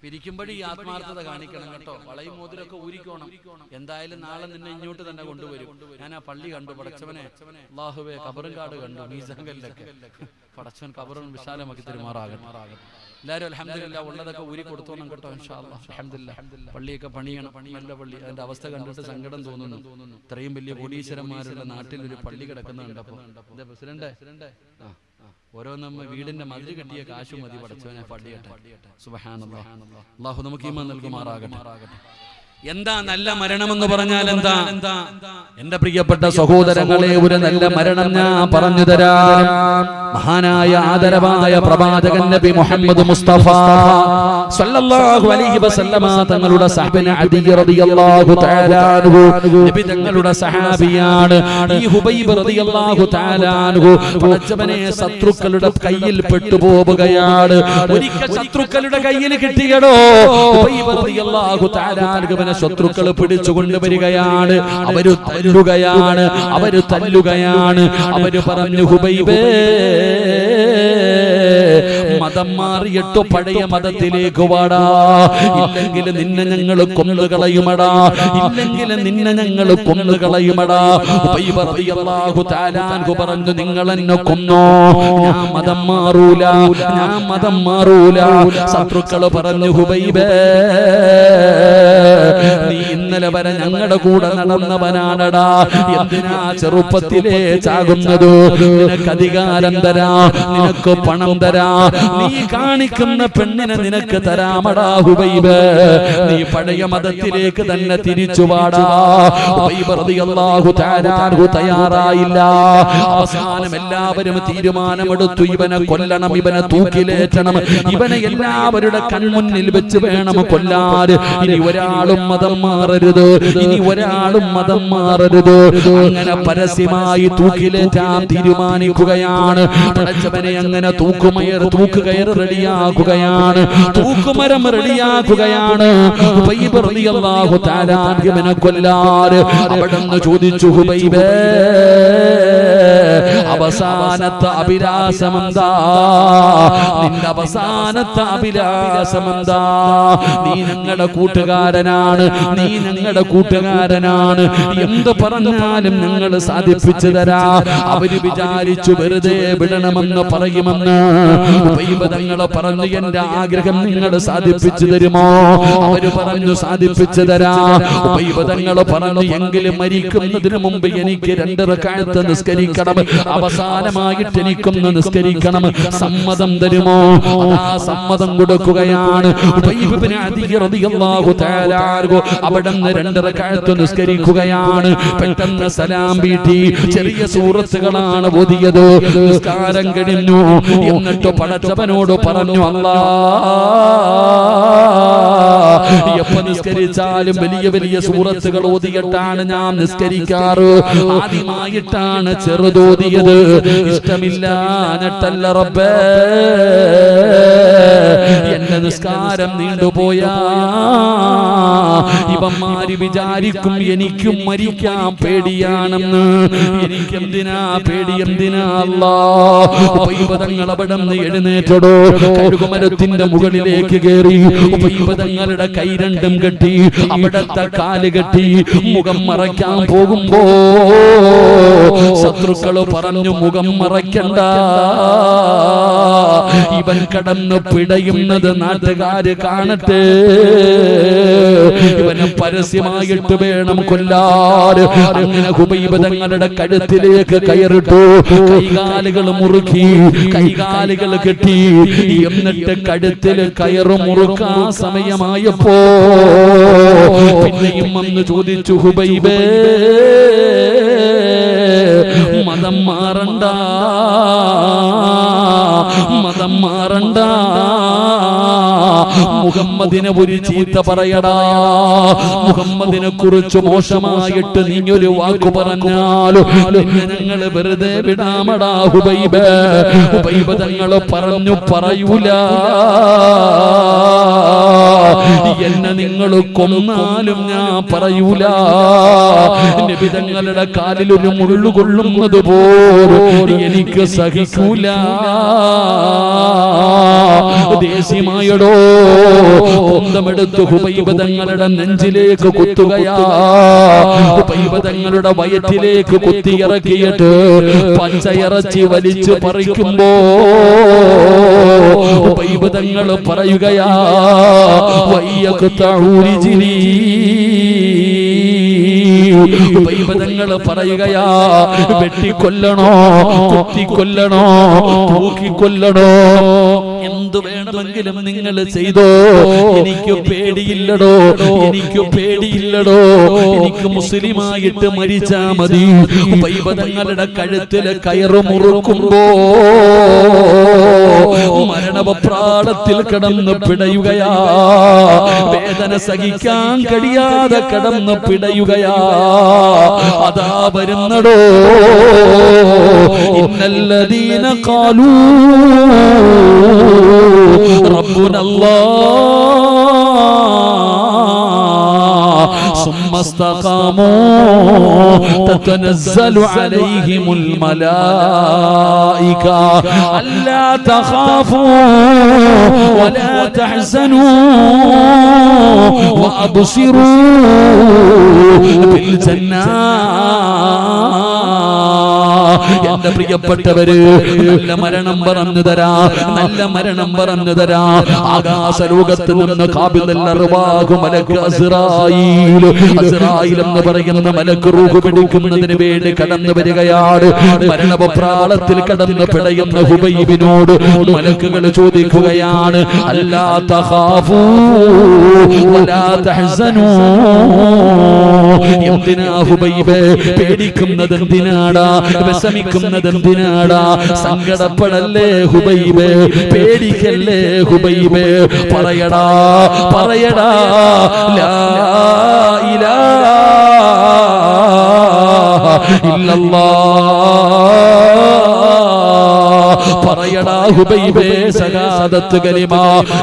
പിരിക്കുമ്പോഴേ ഈ ആത്മാർത്ഥത കാണിക്കണം കേട്ടോ. വളയും മോതിരൊക്കെ ഊരിക്കോണം. എന്തായാലും നാളെ നിന്നെ ഇങ്ങോട്ട് തന്നെ കൊണ്ടുവരും. ഞാൻ ആ പള്ളി കണ്ടു, പടച്ചവനെ അല്ലാഹുവേ, കബറുംകാട് കണ്ടു, മീസാങ്കലിലൊക്കെ. പടച്ചവൻ കബറും വിശാലമാക്കി തരുമാറാകട്ടെ. എല്ലാവരും അൽഹംദുലില്ലാഹ് ഉള്ളതൊക്കെ ഊരി കൊടുത്തോണം കേട്ടോ. ഇൻഷാ അല്ലാഹ് അൽഹംദുലില്ലാഹ്. പള്ളിയൊക്കെ പണിയണം, നല്ല പള്ളി. അതിന്റെ അവസ്ഥ കണ്ടിട്ട് സങ്കടം തോന്നുന്നു. ഇത്രയും വലിയ കോടീശ്വരന്മാരുടെ നാട്ടിൽ ഒരു പള്ളി കിടക്കുന്നുണ്ടപ്പോ എന്താ പ്രസിഡന്റ്? ഓരോന്നും വീടിന്റെ മതിൽ കെട്ടിയ കാശു മതി പടച്ചവനെ പള്ളിയട്ടെ. സുബ്ഹാനല്ലാഹ്. അല്ലാഹു നമുക്ക് ഈമാൻ നൽകുമാറാകട്ടെ. എന്താ നല്ല മരണമെന്ന് പറഞ്ഞാൽ എന്താ? എന്റെ പ്രിയപ്പെട്ട സഹോദരങ്ങളെ, ഒരു നല്ല മരണം ഞാൻ പറഞ്ഞു തരാം. മഹാനായ ആദരവായ പ്രവാചകൻ നബി മുഹമ്മദ് മുസ്തഫ സല്ലല്ലാഹു അലൈഹി വസല്ലമ തങ്ങളുടെ സഹബന അദി റളിയല്ലാഹു തആല അൻഹു, നബി തങ്ങളുടെ സഹാബിയാണ്. ഈ ഹുബൈബ് റളിയല്ലാഹു തആല അൻഹു പടച്ചവനെ ശത്രുക്കളുടെ കയ്യിൽ പെട്ടുപോവുകയാണ്. ഒരിക്കൽ ശത്രുക്കളുടെ കയ്യിൽ കിട്ടിയടോ, ഹുബൈബ് റളിയല്ലാഹു തആല അൻഹുവിനെ ശത്രുക്കൾ പിടിച്ചുകൊണ്ട് വരികയാണ്. അവര് തല്ലുകയാണ്. അവര് പറഞ്ഞു, ഹുബൈബേ, മതം മാറിയിട്ട് പഴയ മതത്തിലേക്ക് വാടാ, ഇല്ലെങ്കിൽ നിന്നെ ഞങ്ങൾ കൊന്നുകളയുമടാ, ഹുബൈബ് റളിയല്ലാഹു തആല അൻഹു പറഞ്ഞു, നിങ്ങൾ എന്നെ കൊന്നോ, ഞാൻ മതം മാറൂല. ശത്രുക്കൾ പറഞ്ഞു, ഹുബൈബേ, നീ ഇന്നലെ വരെ ഞങ്ങളുടെ കൂടെ നടന്നവനാണടാ, എന്തിനാ ചെറുപ്പത്തിലേ ചാകുന്നത്? നിനക്ക് അധികാരം തരാ, നിനക്ക് പണം തരാ, നീ കാണിക്കുന്ന പെണ്ണിനെ നിനക്ക് തരാമടാ ഹുബൈബ്, നീ പഴയ മതത്തിലേക്ക് തന്നെ തിരിച്ചുവാടാ. ഹുബൈബ് റളിയല്ലാഹു തആല അൻഹു തയ്യാറായില്ല. അവസാനം എല്ലാവരും തീരുമാനമെടുത്തു, ഇവനെ കൊല്ലണം, ഇവനെ തൂക്കിലേറ്റണം, ഇവനെ എല്ലാവരുടെ കൺമുന്നിൽ വെച്ച് വേണം കൊല്ലാൻ. ഇനി ഒരാളും മതം മാറരുത്, ഇനി ഒരാളും മതം മാറരുത്. അങ്ങനെ പരസ്യമായി തൂക്കിലേറ്റാൻ തീരുമാനിക്കുകയാണ്. പടച്ചവനെ അങ്ങനെ തൂക്കുകയർ റെഡിയാക്കുകയാണ്, തൂക്കുമരം റെഡിയാക്കുകയാണ്. ഹുബൈബ് റളിയല്ലാഹു തആല അൻഹുവിനെ കൊല്ലാൻ അവിടുന്ന് ചോദിച്ചു, ഹുബൈബേ അവസാനത്തെ അഭിലാഷമെന്താ? നിന്റെ അവസാനത്തെ അഭിലാഷമെന്താ? നീ ഞങ്ങളുടെ കൂട്ടുകാരനാണ്, നീ ഞങ്ങളുടെ കൂട്ടുകാരനാണ്, എന്ത് പറഞ്ഞാലും ഞങ്ങൾ സാധിപ്പിച്ചു തരാ. അവര് വിചാരിച്ചു വെറുതെ വിടണമെന്ന് പറയുമെന്ന്. തങ്ങളെ പറഞ്ഞു, എന്റെ ആഗ്രഹം നിങ്ങൾ സാധിപ്പിച്ചു തരുമോ? അവര് പറഞ്ഞു സാധിപ്പിച്ചു തരാ. തങ്ങൾ പറഞ്ഞു, എങ്കിലും മരിക്കുന്നതിന് മുമ്പ് എനിക്ക് 2 റക്അത്ത് നിസ്കരിക്കണം, അവസാനമായിട്ട് എനിക്കൊന്ന് നിസ്കരിക്കണം, സമ്മതം തരുമോ? ആ സമ്മതം കൊടുക്കുകയാണ്. അവിടുന്ന് 2 റക്അത്ത് നിസ്കരിക്കുകയാണ്. പെട്ടെന്ന് സലാം വീട്ടി ചെറിയ സൂറത്തുകളാണ് ഓതിയത്. നിസ്കാരം കഴിഞ്ഞു. എന്നിട്ട് പടച്ചവനോട് പറഞ്ഞു, എപ്പോ നിസ്കരിച്ചാലും വലിയ വലിയ സൂറത്തുകൾ ഓതിയിട്ടാണ് ഞാൻ നിസ്കരിക്കാറ്. ആദ്യമായിട്ടാണ് ചെറുതോതിയത്. ഇഷ്ടമില്ല എന്നിട്ടല്ല റബ്ബേ എന്റെ നിസ്കാരം നീണ്ടുപോയാ ഇവന്മാര് വിചാരിക്കും എനിക്കും മരിക്കാൻ പേടിയാണെന്ന്. എനിക്കെന്തിനാ പേടി, എന്തിനാ അല്ലാഹ്? അവിടുന്ന് എഴുന്നേറ്റടോ, കഴുകുമരത്തിന്റെ മുകളിലേക്ക് കയറി തങ്ങളുടെ കൈ രണ്ടും കെട്ടി അവിടത്തെ കാല് കെട്ടി മുഖം മറയ്ക്കാൻ പോകുമ്പോ ശത്രുക്കള് പറഞ്ഞു, മുഖം മറയ്ക്കണ്ട, ഇവൻ കടന്ന് പിടയുന്നത് നാട്ടുകാര് കാണട്ടെ, ഇവനെ പരസ്യമായിട്ട് വേണം കൊല്ലാൻ. അങ്ങനെ ഹുബൈബ് തങ്ങളുടെ കഴുത്തിലേക്ക് കയറിട്ടു. കൈകാലുകൾ മുറുക്കി, കൈകാലുകൾ കെട്ടി. എന്നിട്ട് കഴുത്തിൽ കയറ് മുറുക്കാൻ സമയമായപ്പോ പിന്നെയും വന്ന് ചോദിച്ചു, ഹുബൈബേ മതം മാറണ്ട, മതം മാറണ്ട, മുഹമ്മദിനെ ഒരു ചീത്ത പറയടാ, മുഹമ്മദിനെ കുറിച്ച് മോശമായിട്ട് നീ ഒരു വാക്കു പറഞ്ഞാലോ ഞങ്ങൾ വെറുതെ വിടാമടാ ഹുബൈബ്. ഹുബൈബ് തങ്ങള് പറഞ്ഞു, പറയൂല, എന്നെ നിങ്ങൾ കൊന്നാലും ഞാൻ പറയൂല. നബി തങ്ങളുടെ കാലിൽ ഒരു മുള്ളു കൊള്ളുന്നത് പോലും എനിക്ക് സഹിക്കൂല. ദേശീയമായടോ സ്വന്തമെടുത്ത് ഹുബൈബ് തങ്ങളുടെ നെഞ്ചിലേക്ക് കുത്തുകയാ. ഹുബൈബ് തങ്ങളുടെ വയറ്റിലേക്ക് കുത്തിയിറക്കിയിട്ട് പച്ചയിറച്ചി വലിച്ചു പറിക്കുമ്പോ ഹുബൈബ് തങ്ങൾ പറയുകയാ, തങ്ങൾ പറയുകയാ, വെട്ടിക്കൊല്ലണോ, കുത്തിക്കൊല്ലണോ, തൂക്കിക്കൊല്ലണോ, എന്തു വേണമെങ്കിലും നിങ്ങൾ ചെയ്തോ, എനിക്ക് പേടിയില്ലടോ, എനിക്ക് പേടിയില്ലടോ, എനിക്ക് മുസ്ലിമായിട്ട് മരിച്ചാ മതി. തങ്ങളുടെ കഴുത്തില് കയറ് മുറുക്കുമ്പോ മരണപ്രാളത്തിൽ കിടന്ന് പിടയുകയാ, വേദന സഹിക്കാൻ കഴിയാതെ കിടന്ന് പിടയുകയാ. അതാ വരുന്നടോ, ഇന്നല്ലദീന ഖാലൂ റബ്ബുനല്ലാഹ് ثم استقاموا تتنزل عليهم الملائكة ألا تخافوا ولا تحزنوا وأبصروا بالجنة. എന്റെ പ്രിയപ്പെട്ടവര്, നല്ല മരണം പറഞ്ഞു തരാ, നല്ല മരണം പറഞ്ഞു തരാ. ആകാശലോകത്ത് നിന്ന് ഖാബിദുൽ അർവാഹ് മലക്ക് അസ്റായീൽ എന്ന് പറയുന്ന മലക്ക് റൂഹ് പിടിക്കുന്നതിന് വേണ്ടി കടന്നു വരികയാണ്. മരണപ്രാളത്തിൽ കടന്ന് പിടയുന്ന ഹുബൈബിനോട് മലക്കുകൾ ചോദിക്കുകയാണ്, അല്ലാ തഖാഫൂ വലാ തഹ്സനൂ. എന്തിനാ ഹുബൈബ് പേടിക്കുന്നത്? എന്തിനാടാ? വിഷമിക്കുന്നത് എന്തിനാടാ? സങ്കടപ്പെടല്ലേ ഹുബൈബ്, പേടിക്കല്ലേ ഹുബൈബ്. പറയടാ പറയടാ ലാ ഇലാഹ പറയടാ ഹുബൈബേ, ശഹാദത്ത് കലിമ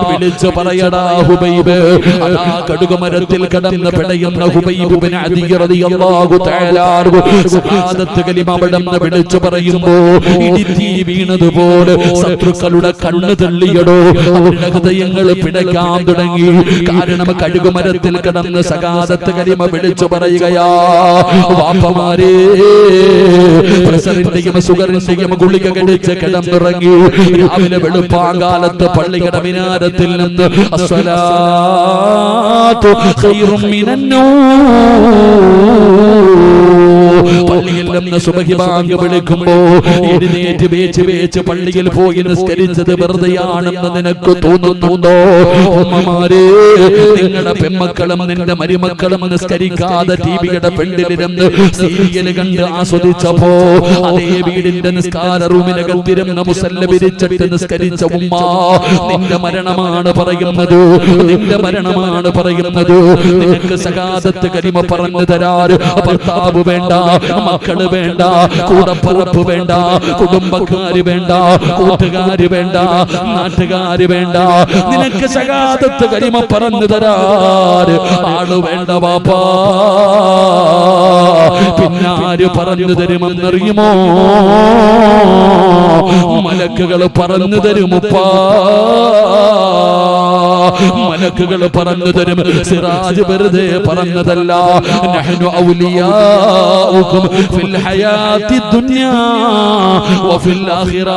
വിളിച്ചു പറയടാ ഹുബൈബ്. അതാ കടുകുമരത്തിൽ കിടന്ന് പിടയുന്ന ഹുബൈബ് ഇബ്നു അദി റളിയല്ലാഹു തആല ശഹാദത്ത് കലിമ അവിടുന്ന് വിളിച്ചു പറയുമ്പോ ഇടിത്തീ വീണതുപോലെ ശത്രുക്കളുടെ കണ്ണ് തള്ളിയടോ, അവരുടെ ഹൃദയങ്ങൾ പിടയ്ക്കാൻ തുടങ്ങി. കാരണം കടുകുമരത്തിൽ കിടന്ന് ശഹാദത്ത് കലിമ വിളിച്ചു പറയുകയാ. വാപ്പമാരേ, പ്രഷറിന്റെയും ഷുഗറിന്റെയും ഗുളിക കഴിച്ച് കിടന്നുറങ്ങി. രാവിലെ വെളുപ്പാങ്കാലത്ത് പള്ളിയുടെ മിനാരത്തിൽ നിന്ന് അസ്സലാത്തു ഖൈറും മിനന്നൂം, പള്ളിയിൽ നിന്ന് സുബഹി ബാങ്ക് വിളിക്കുമ്പോ എഴുന്നേറ്റ് വേച്ച് പള്ളിയിൽ പോയി നിസ്കരിച്ചത് വെറുതെയാണെന്ന് നിനക്ക് തോന്നുന്നുണ്ടോ? ഉമ്മമാരേ, നിങ്ങളുടെ പെൺമക്കളും നിന്റെ മരുമക്കളും നിസ്കരിക്കാതെ ടിവിയുടെ പെണ്ണിലിരുന്ന് സീരിയൽ കണ്ട് ആസ്വദിച്ചപ്പോ അതേ വീടിന്റെ നിസ്കാര റൂമിനകത്തിരുന്ന മുസല്ല വിരിച്ചിട്ട് നിസ്കരിച്ച ഉമ്മ, നിന്റെ മരണമാണ് പറയുന്നത്, നിന്റെ മരണമാണ് പറയുന്നത്. നിനക്ക് ശഹാദത്ത് കലിമ പറഞ്ഞു തരാറ് ഭർത്താവ് വേണ്ട, മക്കള് വേണ്ട, കൂടപ്പറപ്പ് വേണ്ട, കുടുംബക്കാര് വേണ്ട, കൂട്ടുകാര് വേണ്ട, നാട്ടുകാര് വേണ്ട. നിനക്ക് ശഹാദത്ത് കലിമ പറഞ്ഞു തരാറ് ആള് വേണ്ട വാപ്പാ. പിന്നാര് പറഞ്ഞു തരുമെന്നറിയുമോ? മലക്കുകൾ പറഞ്ഞു തരുമുപ്പാ, മലക്കുകൾ പറഞ്ഞു തരും. സിറാജ് വെറുതെ പറഞ്ഞതല്ല. നഹ്നു ഔലിയാഉകും ഫിൽ ഹയാത്തി ദുനിയാ വഫിൽ ആഖിറ.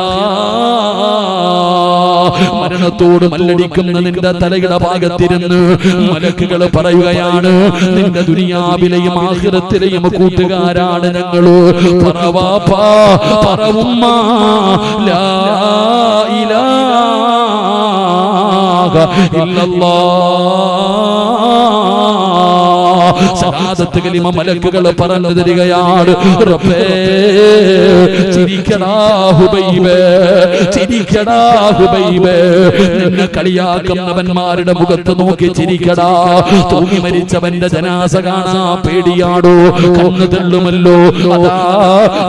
മരണത്തോട് മല്ലടിക്കുന്ന നിന്റെ തലയുടെ ഭാഗത്തിരുന്ന് മലക്കുകൾ പറയുകയാണ്, നിന്റെ ദുനിയാവിലെയും ആഖിറത്തിലെയും കൂട്ടുകാരാണ് ഞങ്ങള്. പറവാപ്പാ പറവുമ്മ ലാ ഇലാഹ ഇല്ലല്ലാഹ്. ശഹാദത്ത് കലിമ മലക്കുകൾ പറഞ്ഞു തരികയാണ്. റബ്ബേ, ചിരിക്കടാ ഹുബൈബേ, ചിരിക്കടാ ഹുബൈബേ. നിന്നെ കളിയാക്കുന്നവന്മാരുടെ മുഖത്ത് നോക്കി ചിരിക്കടാ. തൂങ്ങി മരിച്ചവന്റെ ജനാസ കാണാ പേടിയാടോ, കണ്ണു തള്ളുമല്ലോ. അതാ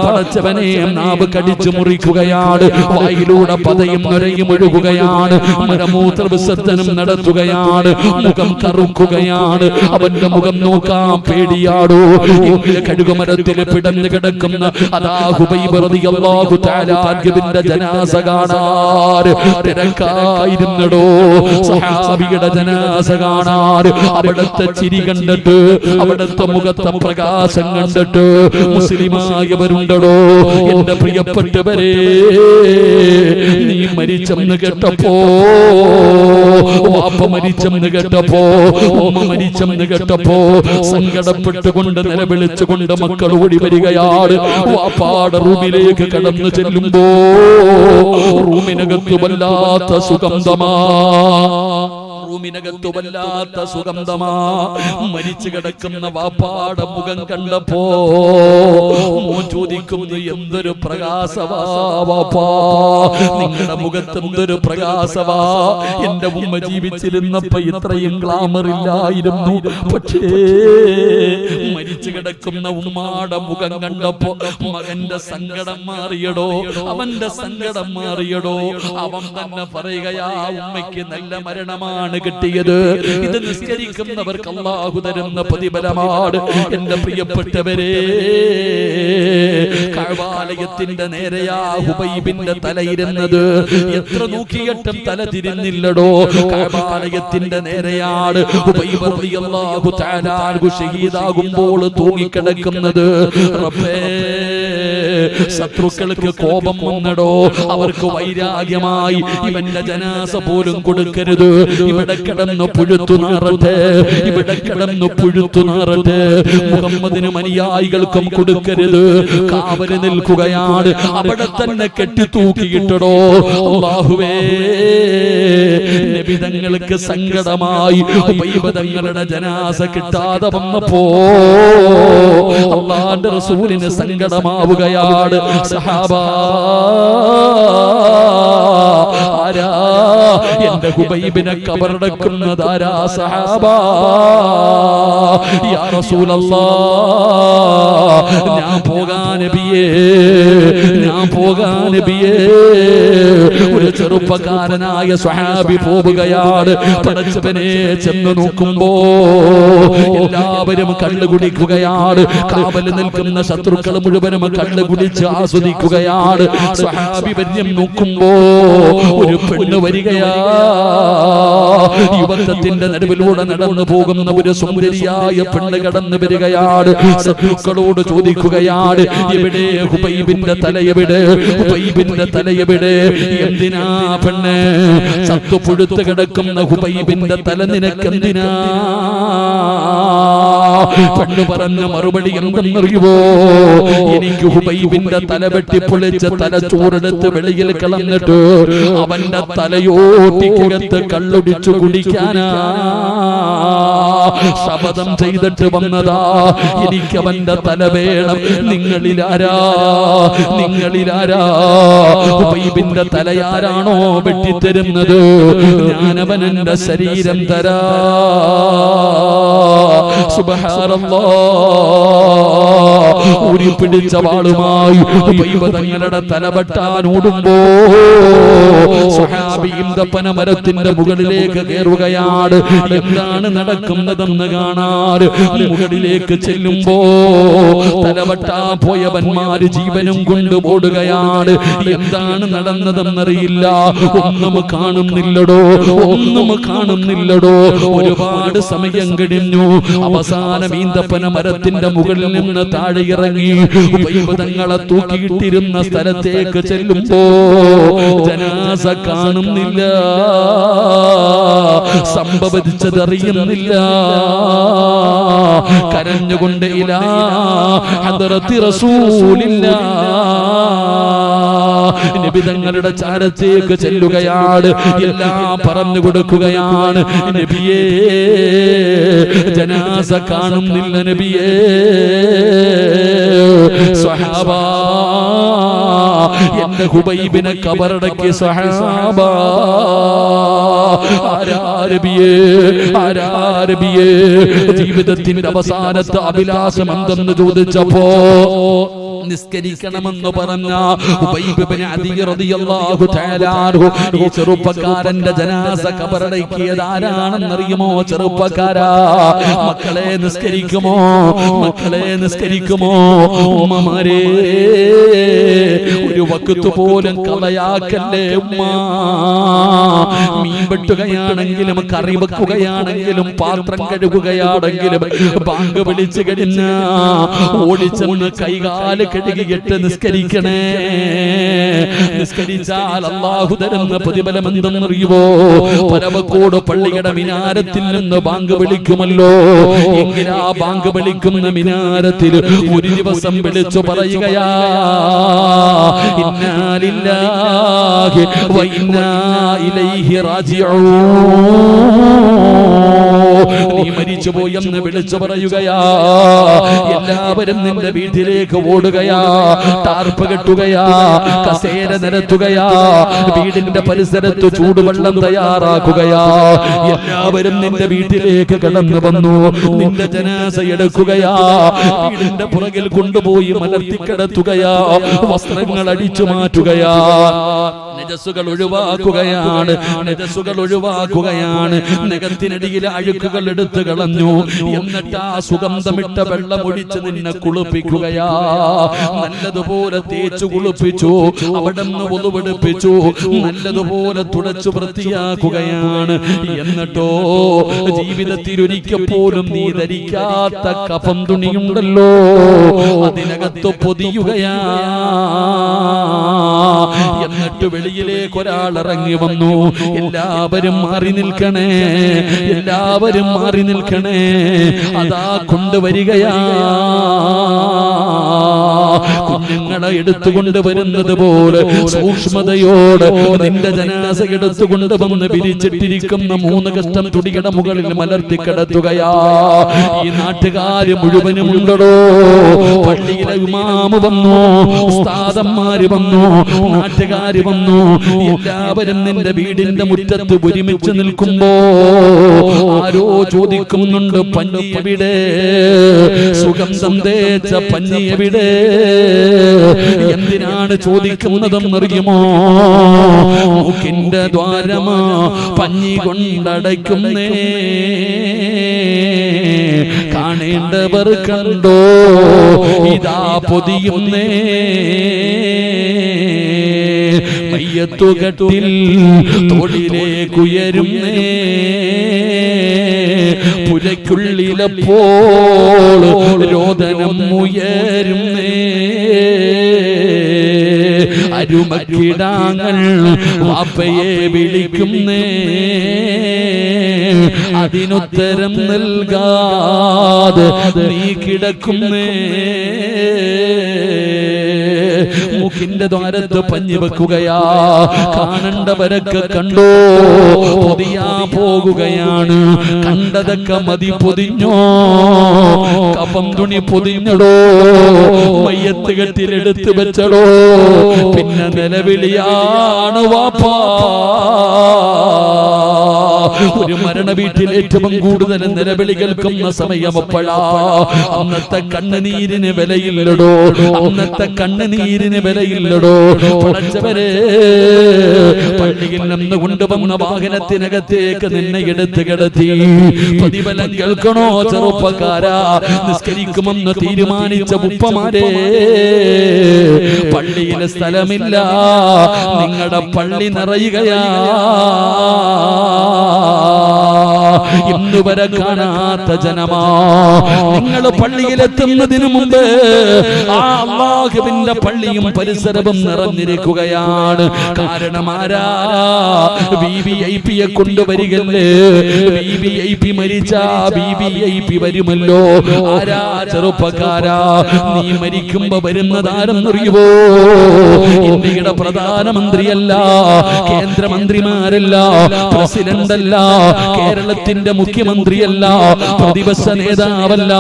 പടച്ചവനെ നാവ് കടിച്ചു മുറിക്കുകയാണ്, വായിലൂടെ പതയും നൊരയും ഒഴുകുകയാണ്, മലമൂത്ര വിസർജനം നടത്തുകയാണ്, മുഖം കറുക്കുകയാണ്. അവന്റെ മുഖം നോക്കാൻ പേടിയാടോ. ഇങ്ങനെ കഴുകുമരത്തിൽ പിടഞ്ഞു കിടക്കുന്ന അതാ ഹുബൈബ് റളിയല്ലാഹു തആല അൻഹുവിന്റെ ജനാസ കാണാൻ തിരക്കായിരുന്നടോ. സഹാബിയുടെ ജനാസ കാണാൻ അവിടുത്തെ ചിരി കണ്ടിട്ട്, അവിടുത്തെ മുഖത്തെ പ്രകാശം കണ്ടിട്ട് മുസ്ലിമായവരുണ്ടടോ. എന്റെ പ്രിയപ്പെട്ടവരെ, നീ മരിച്ചെന്ന് കേട്ടപ്പോ, വാപ്പ മരിച്ചെന്ന് കേട്ടപ്പോ, ഉമ്മ മരിച്ചെന്ന് കേട്ടപ്പോ സങ്കടപ്പെട്ടുകൊണ്ട് നിലവിളിച്ചുകൊണ്ട് മക്കൾ ഓടി വരികയാണ്. വാപ്പാടെ റൂമിലേക്ക് കടന്നു ചെല്ലുമ്പോ റൂമിനകത്ത് വല്ലാത്ത സുഗന്ധമാ, റൂമിനകത്ത് വല്ലാത്ത സുഗന്ധമാ. മരിച്ചു കിടക്കുന്ന വാപ്പാടെ മുഖം കണ്ടപ്പോ മോൻ ചോദിക്കുന്നു, എന്തൊരു പ്രകാശവാ വാപ്പാ, നിങ്ങളുടെ മുഖത്ത് എന്തൊരു പ്രകാശവാ. എന്റെ ഉമ്മ ജീവിച്ചിരുന്നപ്പോ ഇത്രയും ഗ്ലാമർ ഇല്ലായിരുന്നു. പക്ഷേ മരിച്ചു കിടക്കുന്ന ഉമ്മാടെ മുഖം കണ്ടപ്പോ മകന്റെ സങ്കടം മാറിയടോ, അവന്റെ സങ്കടം മാറിയടോ. അവൻ തന്നെ പറയുകയാ, ഉമ്മയ്ക്ക് നല്ല മരണമാണ് കിട്ടിയത്. ഇത് നിസ്കരിക്കുന്നവർക്ക് അല്ലാഹു തരുന്ന പ്രതിഫലമാണ്. എന്റെ പ്രിയപ്പെട്ടവരെ, കഅബാലയത്തിന്റെ നേരെയാ ഹുബൈബിന്റെ തലയിരുന്നത്. എത്ര നോക്കിയിട്ടും തല തിരിഞ്ഞില്ലടോ. കഅബാലയത്തിന്റെ നേരെയാണ് ഹുബൈബ് റളിയല്ലാഹു തആല അൻഹു ഷഹീദാകുമ്പോൾ തൂങ്ങിക്കിടക്കുന്നത്. റബ്ബേ, ശത്രുക്കൾക്ക് കോപം വന്നടോ. അവർക്ക് വൈരാഗ്യമായി ഇവന്റെ ജനാസ പോലും കൊടുക്കരുത്, ഇവിടെ കിടന്നു പുഴുത്തു നാറട്ടെ, ഇവിടെ കിടന്നു പുഴുത്തു നാറട്ടെ. മുഹമ്മദിനും അനുയായികൾക്കും കൊടുക്കരുത്. കാവല് നിൽക്കുകയാണ്. അവിടെ തന്നെ കെട്ടിത്തൂക്കിയിട്ടടോ. അല്ലാഹുവേ, നബിതങ്ങൾക്ക് സങ്കടമായി തങ്ങളുടെ ജനാസ കിട്ടാതെ വന്നപ്പോ അല്ലാഹുവിന്റെ റസൂലിന് സങ്കടമാവുകയാ. ഓടുകയാണ്. സഹാബാ ആരാ എന്റെ ഹുബൈബിനെ കബറടക്കുന്നതാരാ? സഹാബാ യാ റസൂലല്ലാഹ് ഞാൻ പോകാൻ നബിയേ, ഞാൻ പോകാൻ നബിയേ. ഒരു ചെറുപ്പക്കാരനായ സ്വഹാബി പോവുകയാണ്. പടച്ചവനെ ചെന്ന് നോക്കുമ്പോ എല്ലാവരും കള്ളു കുടിക്കുകയാണ്. കാവൽ നിൽക്കുന്ന ശത്രുക്കൾ മുഴുവനും കള്ളു കുടിച്ച് ആസ്വദിക്കുകയാണ്. സ്വഹാബി വര്യം നോക്കുമ്പോ ഒരു പെണ്ണ് വരികയാ. യുവത്വത്തിന്റെ നടുവിലൂടെ നടന്നു പോകുന്ന ഒരു സുന്ദരിയായ പെണ്ണ് കടന്നു വരികയാണ്. ശത്രുക്കളോട് ചോദിക്കുകയാണ്, എവിടെ ഹുബൈബിന്റെ തല, എവിടെ ഹുബൈബിന്റെ തല, എവിടെ? എന്തിനാ പെണ്ണ്? ചത്തുപുഴുത്ത് കിടക്കുന്ന ഹുബൈബിന്റെ തല നിനക്കെന്തിനാ? പെണ്ണ് പറഞ്ഞ മറുപടി എന്തെന്നറിയുമോ? എനിക്ക് ഹുബൈബിന്റെ തല വെട്ടിപ്പൊളിച്ച് തലച്ചോറെടുത്ത് വെളിയിൽ കളഞ്ഞിട്ട് അവന്റെ തലയോട്ടിക്കകത്ത് കള്ളുടിച്ചു കുടിക്കാനാ ശപഥം ചെയ്തിട്ട് വന്നതാ. എനിക്ക് അവന്റെ തല വേണം. നിങ്ങളിലാരാ, നിങ്ങളിലാരാ ഹുബൈബിന്റെ തലയാരാണോ വെട്ടിത്തരുന്നത്? ഞാനവൻ എന്റെ ശരീരം തരാ. സുബ്ഹാനല്ലാഹ്. ഊരി പിടിച്ച വാളുമായി ഹുബൈബ് തങ്ങളുടെ തല വെട്ടാൻ ഓടുമ്പോ സ്വഹാബി ഈന്തപ്പന മരത്തിന്റെ മുകളിലേക്ക് കയറുകയാണ്. എന്താണ് നടക്കുന്നതെന്ന് കാണാൻ മുകളിലേക്ക് ചെല്ലുമ്പോ തലവെട്ടാൻ പോയവന്മാര് ജീവനും കൊണ്ട് ഓടുകയാണ്. എന്താണ് നടന്നതെന്നറിയില്ല. ഒന്നും കാണുന്നില്ലടോ, ഒന്നും കാണുന്നില്ലടോ. ഒരുപാട് സമയം കഴിഞ്ഞു. അവസാനം ഈന്തപ്പന മരത്തിന്റെ മുകളിൽ നിന്ന് താഴെ ഇറങ്ങി ഹുബൈബ് തങ്ങളെ തൂക്കിയിട്ടിരുന്ന സ്ഥലത്തേക്ക് ചെല്ലുമ്പോ ജനാസ കാണുന്നില്ല, സംഭവിച്ചതറിയുന്നില്ല. കരഞ്ഞുകൊണ്ട് ഇലാ ഹദ്റത്തി റസൂലില്ലാഹ് നബി തങ്ങളുടെ ചാരത്തേക്ക് ചെല്ലുകയാണ്. എല്ലാം പറഞ്ഞു കൊടുക്കുകയാണ്. നബിയേ ജനാസ കാണുന്നില്ല, നബിയേ. സ്വഹാബാ എന്റെ ഹുബൈബിനെ കബറടക്കി. സ്വഹാബാ ആരാരബിയേ, ആരാരബിയേ. ജീവിതത്തിന്റെ അവസാനത്തെ അഭിലാഷം എന്തെന്ന് ചോദിച്ചപ്പോ നിസ്കരിക്കണമെന്ന് പറഞ്ഞ ഉബൈബ് ഇബ്നു അദി റളിയല്ലാഹു തആല അൻഹു ഈ ചെറുപ്പക്കാരന്റെ ജനാസ ഖബറടക്കിയത് ആരാണെന്നറിയുമോ? ചെറുപ്പക്കാരാ, മക്കളെ നിസ്കരിക്കുമോ? മക്കളെ നിസ്കരിക്കുമോ? ഉമ്മമാരേ, ഒരു വഖത്ത് പോലും കളയാക്കല്ലേ ഉമ്മ. മീൻ വെട്ടുകയാണെങ്കിലും കറി വെക്കുകയാണെങ്കിലും പാത്രം കഴുകുകയാണെങ്കിലും ബാങ്ക് വിളിച്ചു കഴിഞ്ഞ ഓടിച്ചെന്ന് കൈകാല് കഴുകിയിട്ട് നിസ്കരിക്കണേ. നിസ്കരിച്ചാൽ അല്ലാഹു തരുന്ന പ്രതിഫലം എന്തെന്നറിയുമോ? പരവക്കോട് പള്ളിയുടെ മിനാരത്തിൽ നിന്ന് ബാങ്ക് വിളിക്കുമല്ലോ. എങ്കിലാ ബാങ്ക് വിളിക്കുന്ന മിനാരത്തിൽ ഒരു ദിവസം വിളിച്ചു പറയുകയാ, ഇന്നാ ലില്ലാഹി വ ഇന്നാ ഇലൈഹി റാജിഊൻ. നീ മരിച്ചുപോയെന്ന് വിളിച്ചു പറയുകയാ. എല്ലാവരും നിന്റെ വീട്ടിലേക്ക് ഓടുകയാ. ടാർപ്പ് കെട്ടുകയാ, കസേര നിരത്തുകയാ, വീടിന്റെ പരിസരത്ത് ചൂടുവെള്ളം തയ്യാറാക്കുകയാ. എല്ലാവരും നിന്റെ വീട്ടിലേക്ക് കടന്നു വന്നു. നിന്റെ ജനാസ എടുക്കുകയാ. വീടിന്റെ പുറകിൽ കൊണ്ടുപോയി മലർത്തിക്കിടത്തുകയാ. വസ്ത്രങ്ങൾ അടിച്ചു മാറ്റുകയാ. നജസുകൾ ഒഴിവാക്കുകയാണ്, നജസുകൾ ഒഴിവാക്കുകയാണ്. നഖത്തിനടിയിലെ അഴുക്കുകൾ എടുത്തു കളഞ്ഞു. എന്നിട്ട് ആ സുഗന്ധമിട്ട വെള്ളം ഒഴിച്ച് നിന്നെ കുളിപ്പിക്കുകയാ. നല്ലതുപോലെ തേച്ചു കുളിപ്പിച്ചു. അവിടെ നിന്ന് ഒതുവെടുപ്പിച്ചു. നല്ലതുപോലെ തുടച്ചു വൃത്തിയാക്കുകയാണ്. എന്നിട്ടോ ജീവിതത്തിൽ ഒരിക്കൽ പോലും നീ ധരിക്കാത്ത കഫം തുണിയുണ്ടല്ലോ, അതിനകത്ത് പൊതിയുകയാ. എന്നിട്ട് വെളിയിലേക്ക് ഒരാൾ ഇറങ്ങി വന്നു. എല്ലാവരും മാറി നിൽക്കണേ, എല്ലാവരും മാറി നിൽക്കണേ. അതാ കൊണ്ടുവരികയാ. കുഞ്ഞുങ്ങളെ എടുത്തുകൊണ്ട് വരുന്നത് പോലെ സൂക്ഷ്മതയോടെ നിന്റെ ജനാസ എടുത്തുകൊണ്ട് വന്ന് വിരിച്ചിട്ടിരിക്കുന്ന 3 കഷ്ടം തുടിയുടെ മുകളിൽ മലർത്തി കിടത്തുകയാ. ഈ നാട്ടുകാര് മുഴുവനും ഉണ്ടോ? പള്ളിയിലെ ഇമാമ് വന്നു, ഉസ്താദന്മാര് വന്നു, നാട്ടുകാര് വന്നു. എല്ലാവരും നിന്റെ വീടിന്റെ മുറ്റത്ത് ഒരുമിച്ച് നിൽക്കുമ്പോ ആരോ ചോദിക്കുന്നുണ്ട്, പഞ്ഞി എവിടെ? സുഗന്ധം തേച്ച പഞ്ഞി എവിടെ? എന്തിനാണ് ചോദിക്കുന്നതെന്നറിയുമോ? മൂക്കിന്റെ ദ്വാരമാ പഞ്ഞി കൊണ്ടടയ്ക്കുന്നേ, കാണേണ്ടവർ കണ്ടോ ഇതാ പൊതിയുന്നേ. മയ്യത്തുകട്ടിൽ തോളിലേക്കുയരുന്നേ, പുരയ്ക്കുള്ളിലപ്പോൾ രോദനം ഉയരുന്നേ. അരുമക്കിടാങ്ങൾ വാപ്പയെ വിളിക്കുന്നേ, അതിനുത്തരം നൽകാതെ നീ കിടക്കുന്നേ. മൂക്കിന്റെ ദ്വാരത്ത് പഞ്ഞി വെക്കുകയാ, കാണണ്ടവരൊക്കെ കണ്ടോ, പൊതിയാ പോകുകയാണ്. കണ്ടതൊക്കെ മതി, പൊതിഞ്ഞോ, കഫം തുണി പൊതിഞ്ഞടോ, മയ്യത്ത് കെട്ടിലെടുത്ത് വെച്ചടോ. പിന്നെ നിലവിളിയാണ് വാപ്പാ. ഒരു മരണ വീട്ടിൽ ഏറ്റവും കൂടുതൽ നിലവിളി കേൾക്കുന്ന സമയം എപ്പോഴാ? അന്നത്തെ കണ്ണുനീരിന് വിലയില്ലടോ, അന്നത്തെ കണ്ണുനീരിന് വിലയില്ലടോ. പടച്ചവരെ, പള്ളിയിൽ നിന്ന് കൊണ്ടുവന്ന വാഹനത്തിനകത്തേക്ക് നിന്നെ എടുത്ത് കിടത്തി. പ്രതിഫലം കേൾക്കണോ ചെറുപ്പക്കാരാ? നിസ്കരിക്കുമെന്ന് തീരുമാനിച്ച ഉപ്പമാരെ, പള്ളിയിൽ സ്ഥലമില്ല, നിങ്ങളുടെ പള്ളി നിറയുകയാ. ഇന്നുവരെ കാണാത്ത ജനമാ. നിങ്ങൾ പള്ളിയിലെത്തുന്നതിന് മുമ്പ് ആ അല്ലാഹുവിന്റെ പള്ളിയും പരിസരവും നിറഞ്ഞിരിക്കുകയാണ്. കാരണം ആരാ? VVIP കൊണ്ടുവരികല്ലേ. VVIP മരിച്ചാ VVIP വരുമല്ലോ. ആരാ? ചെറുപ്പക്കാരാ, നീ മരിക്കുമ്പോ വരുന്നതാരെന്നറിയുവോ? ഇന്ത്യയുടെ പ്രധാനമന്ത്രിയല്ല, കേന്ദ്രമന്ത്രിമാരല്ല, പ്രസിഡന്റല്ല, കേരളത്തിന്റെ മുഖ്യമന്ത്രിയല്ല, പ്രതിപക്ഷ നേതാവല്ല.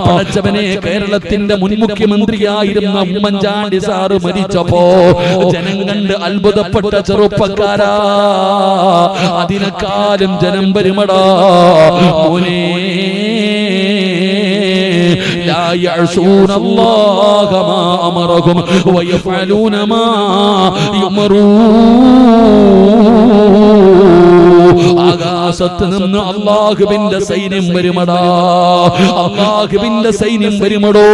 പടച്ചവനെ, കേരളത്തിന്റെ മുൻ മുഖ്യമന്ത്രിയായിരുന്ന ഉമ്മൻചാണ്ടി സാറ് മരിച്ചപ്പോ ജനം കണ്ട് അത്ഭുതപ്പെട്ട ചെറുപ്പക്കാരാ, അതിനെക്കാളും ജനം വരുമടാ മോനെ. لا يعصون الله ما أمرهم ويفعلون ما يؤمرون. ആകാശത്ത് നിന്ന് അല്ലാഹുവിന്റെ സൈന്യം വരുമടാ, അല്ലാഹുവിന്റെ സൈന്യം വരുമടോ.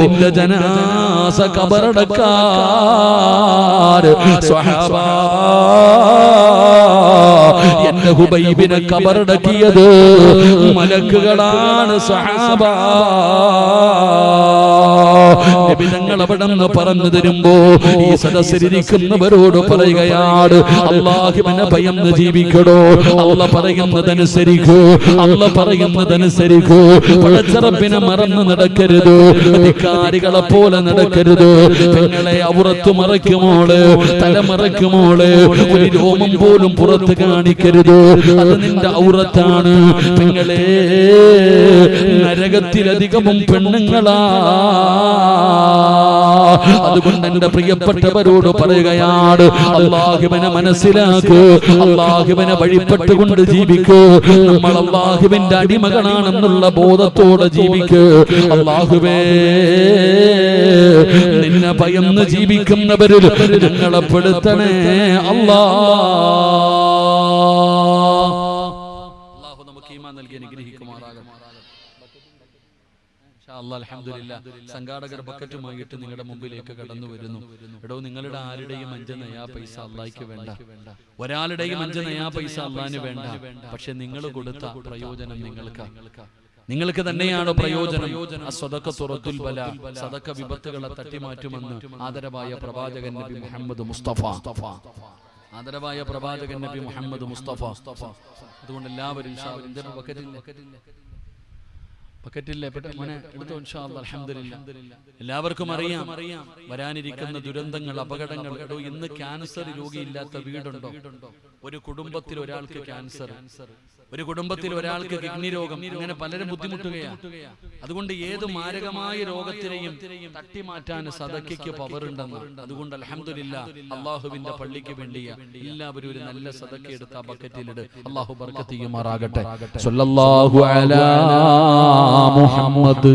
നിന്റെ ജനാസ ഖബറടക്കാര് സ്വഹാബ. എന്റെ ഹുബൈബിനെ ഖബറടക്കിയത് മലക്കുകളാണ് സ്വഹാബ. നബി തങ്ങൾ അവിടെ നിന്ന് പറഞ്ഞു തരുമ്പോ ഈ സദസ്സിലിരിക്കുന്നവരോട് പറയുകയാണ്, അല്ലാഹുവിനെ ഭയന്ന് ജീവിക്കടോ, അല്ല പറയുന്നതനുസരിക്കൂ, അല്ല പറയുന്നതനുസരിക്കൂ. പടച്ചറപ്പിനെ മറന്ന് നടക്കരുത്, അധികാരികളെ പോലെ നടക്കരുത്. പെങ്ങളെ ഔറത്ത് മറയ്ക്കുമോള്, തല മറയ്ക്കുമോള്, ഒരു രോമം പോലും പുറത്ത് കാണിക്കരുത്. അത് നിന്റെ ഔറത്താണ്. പെങ്ങളെ, നരകത്തിലധികവും പെണ്ണുങ്ങളാ. അതുകൊണ്ട് എന്റെ പ്രിയപ്പെട്ടവരോട് പറയുകയാണ്, അല്ലാഹുവിനെ മനസ്സിലാക്കൂ, അല്ലാഹുവിനെ വഴിപ്പെട്ടുകൊണ്ട് ജീവിക്കൂ. നമ്മൾ അല്ലാഹുവിന്റെ അടിമകളാണെന്നുള്ള ബോധത്തോടെ ജീവിക്കൂ. അല്ലാഹുവേ, നിന്നെ ഭയന്ന് ജീവിക്കുന്നവരിൽ ഞങ്ങളെ പെടുത്തണേ അല്ലാ. അല്ലാഹു നമുക്ക് ഈമാൻ നൽകി അനുഗ്രഹിക്കുമാറാകട്ടെ. സംഘാടകർ ബക്കറ്റുമായിട്ട് നിങ്ങളുടെ മുമ്പിലേക്ക് കടന്നു വരുന്നു. എടോ, നിങ്ങളുടെ ആരുടെയും 5 നയാ പൈസ അല്ലാഹ്ക്ക് വേണ്ട, ഒരാളുടെയും 5 നയാ പൈസ അല്ലാഹ്ന് വേണ്ട. പക്ഷെ നിങ്ങൾ കൊടുത്ത പ്രയോജനം നിങ്ങൾക്ക് തന്നെയാണ് പ്രയോജനം. സദഖത്തുൽ ബലാ, സദഖ വിപത്തുകളെ തട്ടിമാറ്റുമെന്ന് ആദരവായ പ്രവാചകൻ നബി മുഹമ്മദ് മുസ്തഫ, ആദരവായ പ്രവാചകൻ നബി മുഹമ്മദ് മുസ്തഫ. അതുകൊണ്ട് എല്ലാവരും ബക്കറ്റില്ലേ മോനെ എടുത്തോ ഇൻഷാ അല്ലാഹ്. അൽഹംദുലില്ലാഹ്. എല്ലാവർക്കും അറിയാം വരാനിരിക്കുന്ന ദുരന്തങ്ങൾ, അപകടങ്ങൾ. ഇന്ന് ക്യാൻസർ രോഗിയില്ലാത്ത വീടുണ്ടോ? ഒരു കുടുംബത്തിൽ ഒരാൾക്ക് ക്യാൻസർ, ഒരു കുടുംബത്തിൽ ഒരാൾക്ക് കിഡ്നി രോഗം, അങ്ങനെ പലരും ബുദ്ധിമുട്ടുകയാണ്. അതുകൊണ്ട് ഏത് മാരകമായ രോഗത്തിനെയും തട്ടിമാറ്റാൻ സദഖയ്ക്ക് പവർ ഉണ്ടെന്ന്. അതുകൊണ്ട് അൽഹംദുലില്ലാഹ് അള്ളാഹുവിന്റെ പള്ളിക്ക് വേണ്ടിയ എല്ലാവരും ഒരു നല്ല സദഖ എടുത്ത് ആ ബക്കറ്റിലിട്. അള്ളാഹു ബർക്കത്ത് ചെയ്യുമാറാകട്ടെ. സ്വല്ലല്ലാഹു അലാ മുഹമ്മദ്.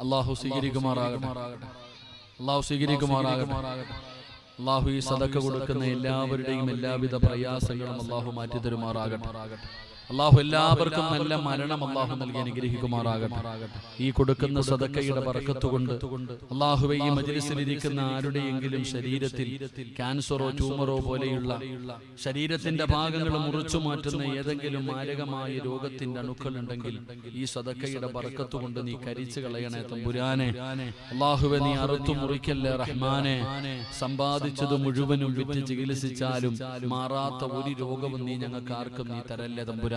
അള്ളാഹു സ്വീകരിക്കുമാറാകട്ടെ. അള്ളാഹു സ്വീകരിക്കുമാറാകട്ടെ. അള്ളാഹു ഈ സദഖ കൊടുക്കുന്ന എല്ലാവരുടെയും എല്ലാവിധ പ്രയാസങ്ങളും അള്ളാഹു മാറ്റി തരുമാറാകട്ടെ. അള്ളാഹു എല്ലാവർക്കും നല്ല മരണം അള്ളാഹു നൽകി അനുഗ്രഹിക്കുമാറാകട്ടെ. ഈ കൊടുക്കുന്ന സദഖയുടെ ബർക്കത്ത് കൊണ്ട് അള്ളാഹുവേ ഈ മജ്‌ലിസിൽ ഇരിക്കുന്ന ആരുടെയെങ്കിലും ശരീരത്തിൽ ക്യാൻസറോ ട്യൂമറോ പോലെയുള്ള ശരീരത്തിന്റെ ഭാഗങ്ങൾ മുറിച്ചു മാറ്റുന്ന ഏതെങ്കിലും മാരകമായ രോഗത്തിന്റെ അണുക്കൾ ഉണ്ടെങ്കിൽ ഈ സദഖയുടെ ബർക്കത്ത് കൊണ്ട് നീ കരിച്ചു കളയണേ തമ്പുരാനെ. അള്ളാഹുവേ നീ അറുത്തു മുറിക്കല്ലേ റഹ്മാനെ. സമ്പാദിച്ചത് മുഴുവനും വിറ്റ് ചികിത്സിച്ചാലും മാറാത്ത ഒരു രോഗവും നീ ഞങ്ങൾക്ക് ആർക്കും നീ തരല്ലേ തമ്പുരാനെ.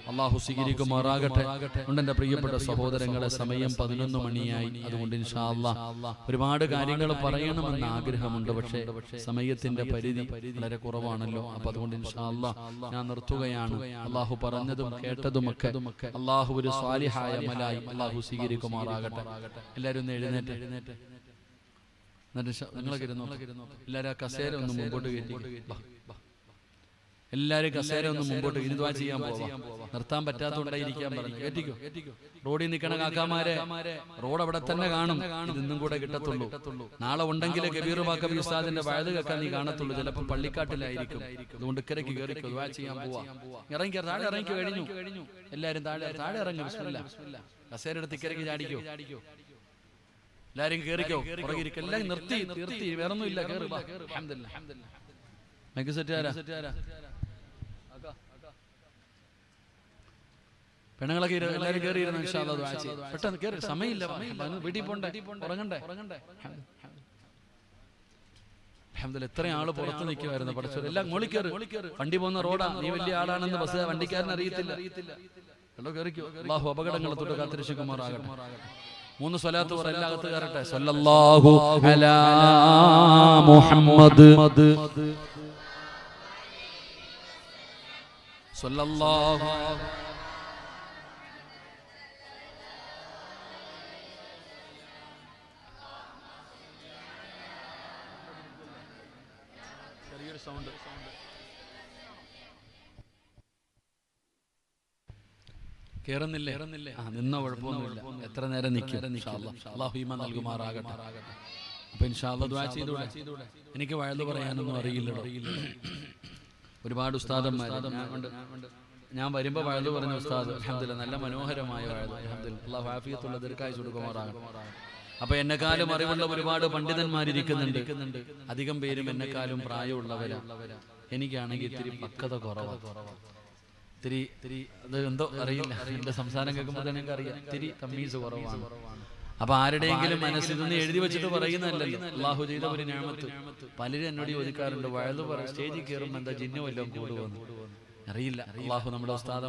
അള്ളാഹു സ്വീകരിക്കുമാറാകട്ടെ. എന്റെ പ്രിയപ്പെട്ട സഹോദരങ്ങളെ, സമയം 11 മണിയായി. അതുകൊണ്ട് ഇൻഷാ അല്ലാഹ് ഒരുപാട് കാര്യങ്ങൾ പറയണമെന്ന് ആഗ്രഹമുണ്ട്. പക്ഷേ സമയത്തിന്റെ പരിധി വളരെ കുറവാണല്ലോ. അപ്പൊ അതുകൊണ്ട് ഇൻഷാ അല്ലാഹ് ഞാൻ നിർത്തുകയാണ്. അള്ളാഹു പറഞ്ഞതും കേട്ടതുമൊക്കെ അള്ളാഹു ഒരു സ്വാലിഹായ അമലായി അള്ളാഹു സ്വീകരിക്കുമാറാകട്ടെ. എല്ലാവരും ഒന്ന് എഴുന്നേറ്റ് നിങ്ങളൊക്കെ ഇരുന്നോ. എല്ലാവരും ആ കസേര ഒന്ന് മുമ്പോട്ട് കയറ്റി. എല്ലാവരും കസേര ഒന്ന് മുമ്പോട്ട് ദുആ ചെയ്യാൻ പോവാം. നിർത്താൻ പറ്റാത്തതുകൊണ്ടായിരിക്കാൻ പറഞ്ഞു. കേട്ടിക്കോ. റോഡിൽ നിൽക്കണ കാക്കാമാരെ, റോഡ് അവിടെ തന്നെ കാണും. ഇന്നും കൂടെ കിട്ടത്തുള്ളൂ. നാളെ ഉണ്ടെങ്കിലേ കബീർ ബാക്കബി ഉസ്താദിന്റെ വയത് കേൾക്കാൻ നീ കാണത്തുള്ളൂ. ചിലപ്പോൾ പള്ളിക്കാട്ടിലായിരിക്കും. അതുകൊണ്ട് ഇക്കരയ്ക്ക് കയറിക്കോ. ദുആ ചെയ്യാൻ പോവാം. ഇറങ്ങി താഴെ ഇറങ്ങി കഴിഞ്ഞു. എല്ലാവരും താഴെ ഇറങ്ങി. ബിസ്മില്ലാ. കസേര എടുത്ത് ഇക്കരയ്ക്ക് ചാടിക്കോ. എല്ലാവരും കേറിക്കോ. പുറകിരിക്കും. എല്ലാം നിർത്തി വേറൊന്നുമില്ല. കേറി. അൽഹംദുലില്ലാഹ്. മൈക്ക് സെറ്റ് ആരാ? പെണ്ണുങ്ങളൊക്കെ എല്ലാവരും കയറിയിരുന്നു. ഇൻഷാ അല്ലാഹ് ദുആ ചെയ്യാം. പെട്ടെന്ന് കയറി. സമയമില്ല. വീട്ടിൽ പോണ്ടേ, ഉറങ്ങണ്ടേ. അൽഹംദുലില്ലാഹ്. എത്രയും ആള് പുറത്ത് നിൽക്കുമായിരുന്നു. പഠിച്ചവർ എല്ലാം മോളിൽ കയറി. വണ്ടി പോകുന്ന റോഡാ. നീ വലിയ ആളാണെന്ന് ബസ് വണ്ടിക്കാരന് അറിയത്തില്ല. കയറിക്കോ. അല്ലാഹു അപകടങ്ങളെ തൊട്ട് കാത്തിരക്ഷിക്കുമാറാകട്ടെ. 3 സ്വലാത്ത് പറ. എല്ലാ അകത്ത് കയറട്ടെ. സ്വല്ലല്ലാഹു അലാ മുഹമ്മദ്. സ്വല്ലല്ലാഹു സൗണ്ട് കേറുന്നില്ലേ? നിന്ന കുഴപ്പമൊന്നുമില്ല. എത്ര നേരം നിൽക്കും. അല്ലാഹു ഈമാൻ നൽകുമാറാകട്ടെ. അപ്പൊ ഇൻഷാ അല്ലാഹ് ദുആ ചെയ്തൂടെ? എനിക്ക് വഅദ് പറയാനൊന്നും അറിയില്ലടോ. ഒരുപാട് ഉസ്താദന്മാർ ഞാൻ വരുമ്പോ വഅദ് പറഞ്ഞ ഉസ്താദ് അൽഹംദുലില്ലാഹ് നല്ല മനോഹരമായ വഅദ്. അൽഹംദുലില്ലാഹ്. അല്ലാഹു ആഫിയത്തുള്ള ദീർഘായുസ്സ് കൊടുക്കുമാറാകട്ടെ. അപ്പൊ എന്നെക്കാളും അറിവുള്ള ഒരുപാട് പണ്ഡിതന്മാരിരിക്കുന്നുണ്ട്. അധികം പേരും എന്നെക്കാളും പ്രായമുള്ളവരാ. എനിക്കാണെങ്കിൽ ഇത്തിരി പക്വത കുറവാണ്. ഇത്തിരി അത് എന്തോ അറിയില്ല. എന്റെ സംസാരം കേൾക്കുമ്പോൾ തന്നെ എനിക്ക് അറിയാം ഇത്തിരി തമ്മീസ് കുറവാണ്. അപ്പൊ ആരുടെയെങ്കിലും മനസ്സിൽ നിന്ന് എഴുതി വെച്ചിട്ട് പറയുന്നതല്ലല്ലോ. അള്ളാഹു ചെയ്ത ഒരു നിഅമത്ത്. പലരും എന്നോട് ചോദിക്കാറുണ്ട്, വഅദ് സ്റ്റേജിൽ കയറുമ്പോൾ എന്താ ജിന്നു വല്ലതും കൂടുവെന്ന്. അറിയില്ല. അള്ളാഹു നമ്മുടെ ഉസ്താദ്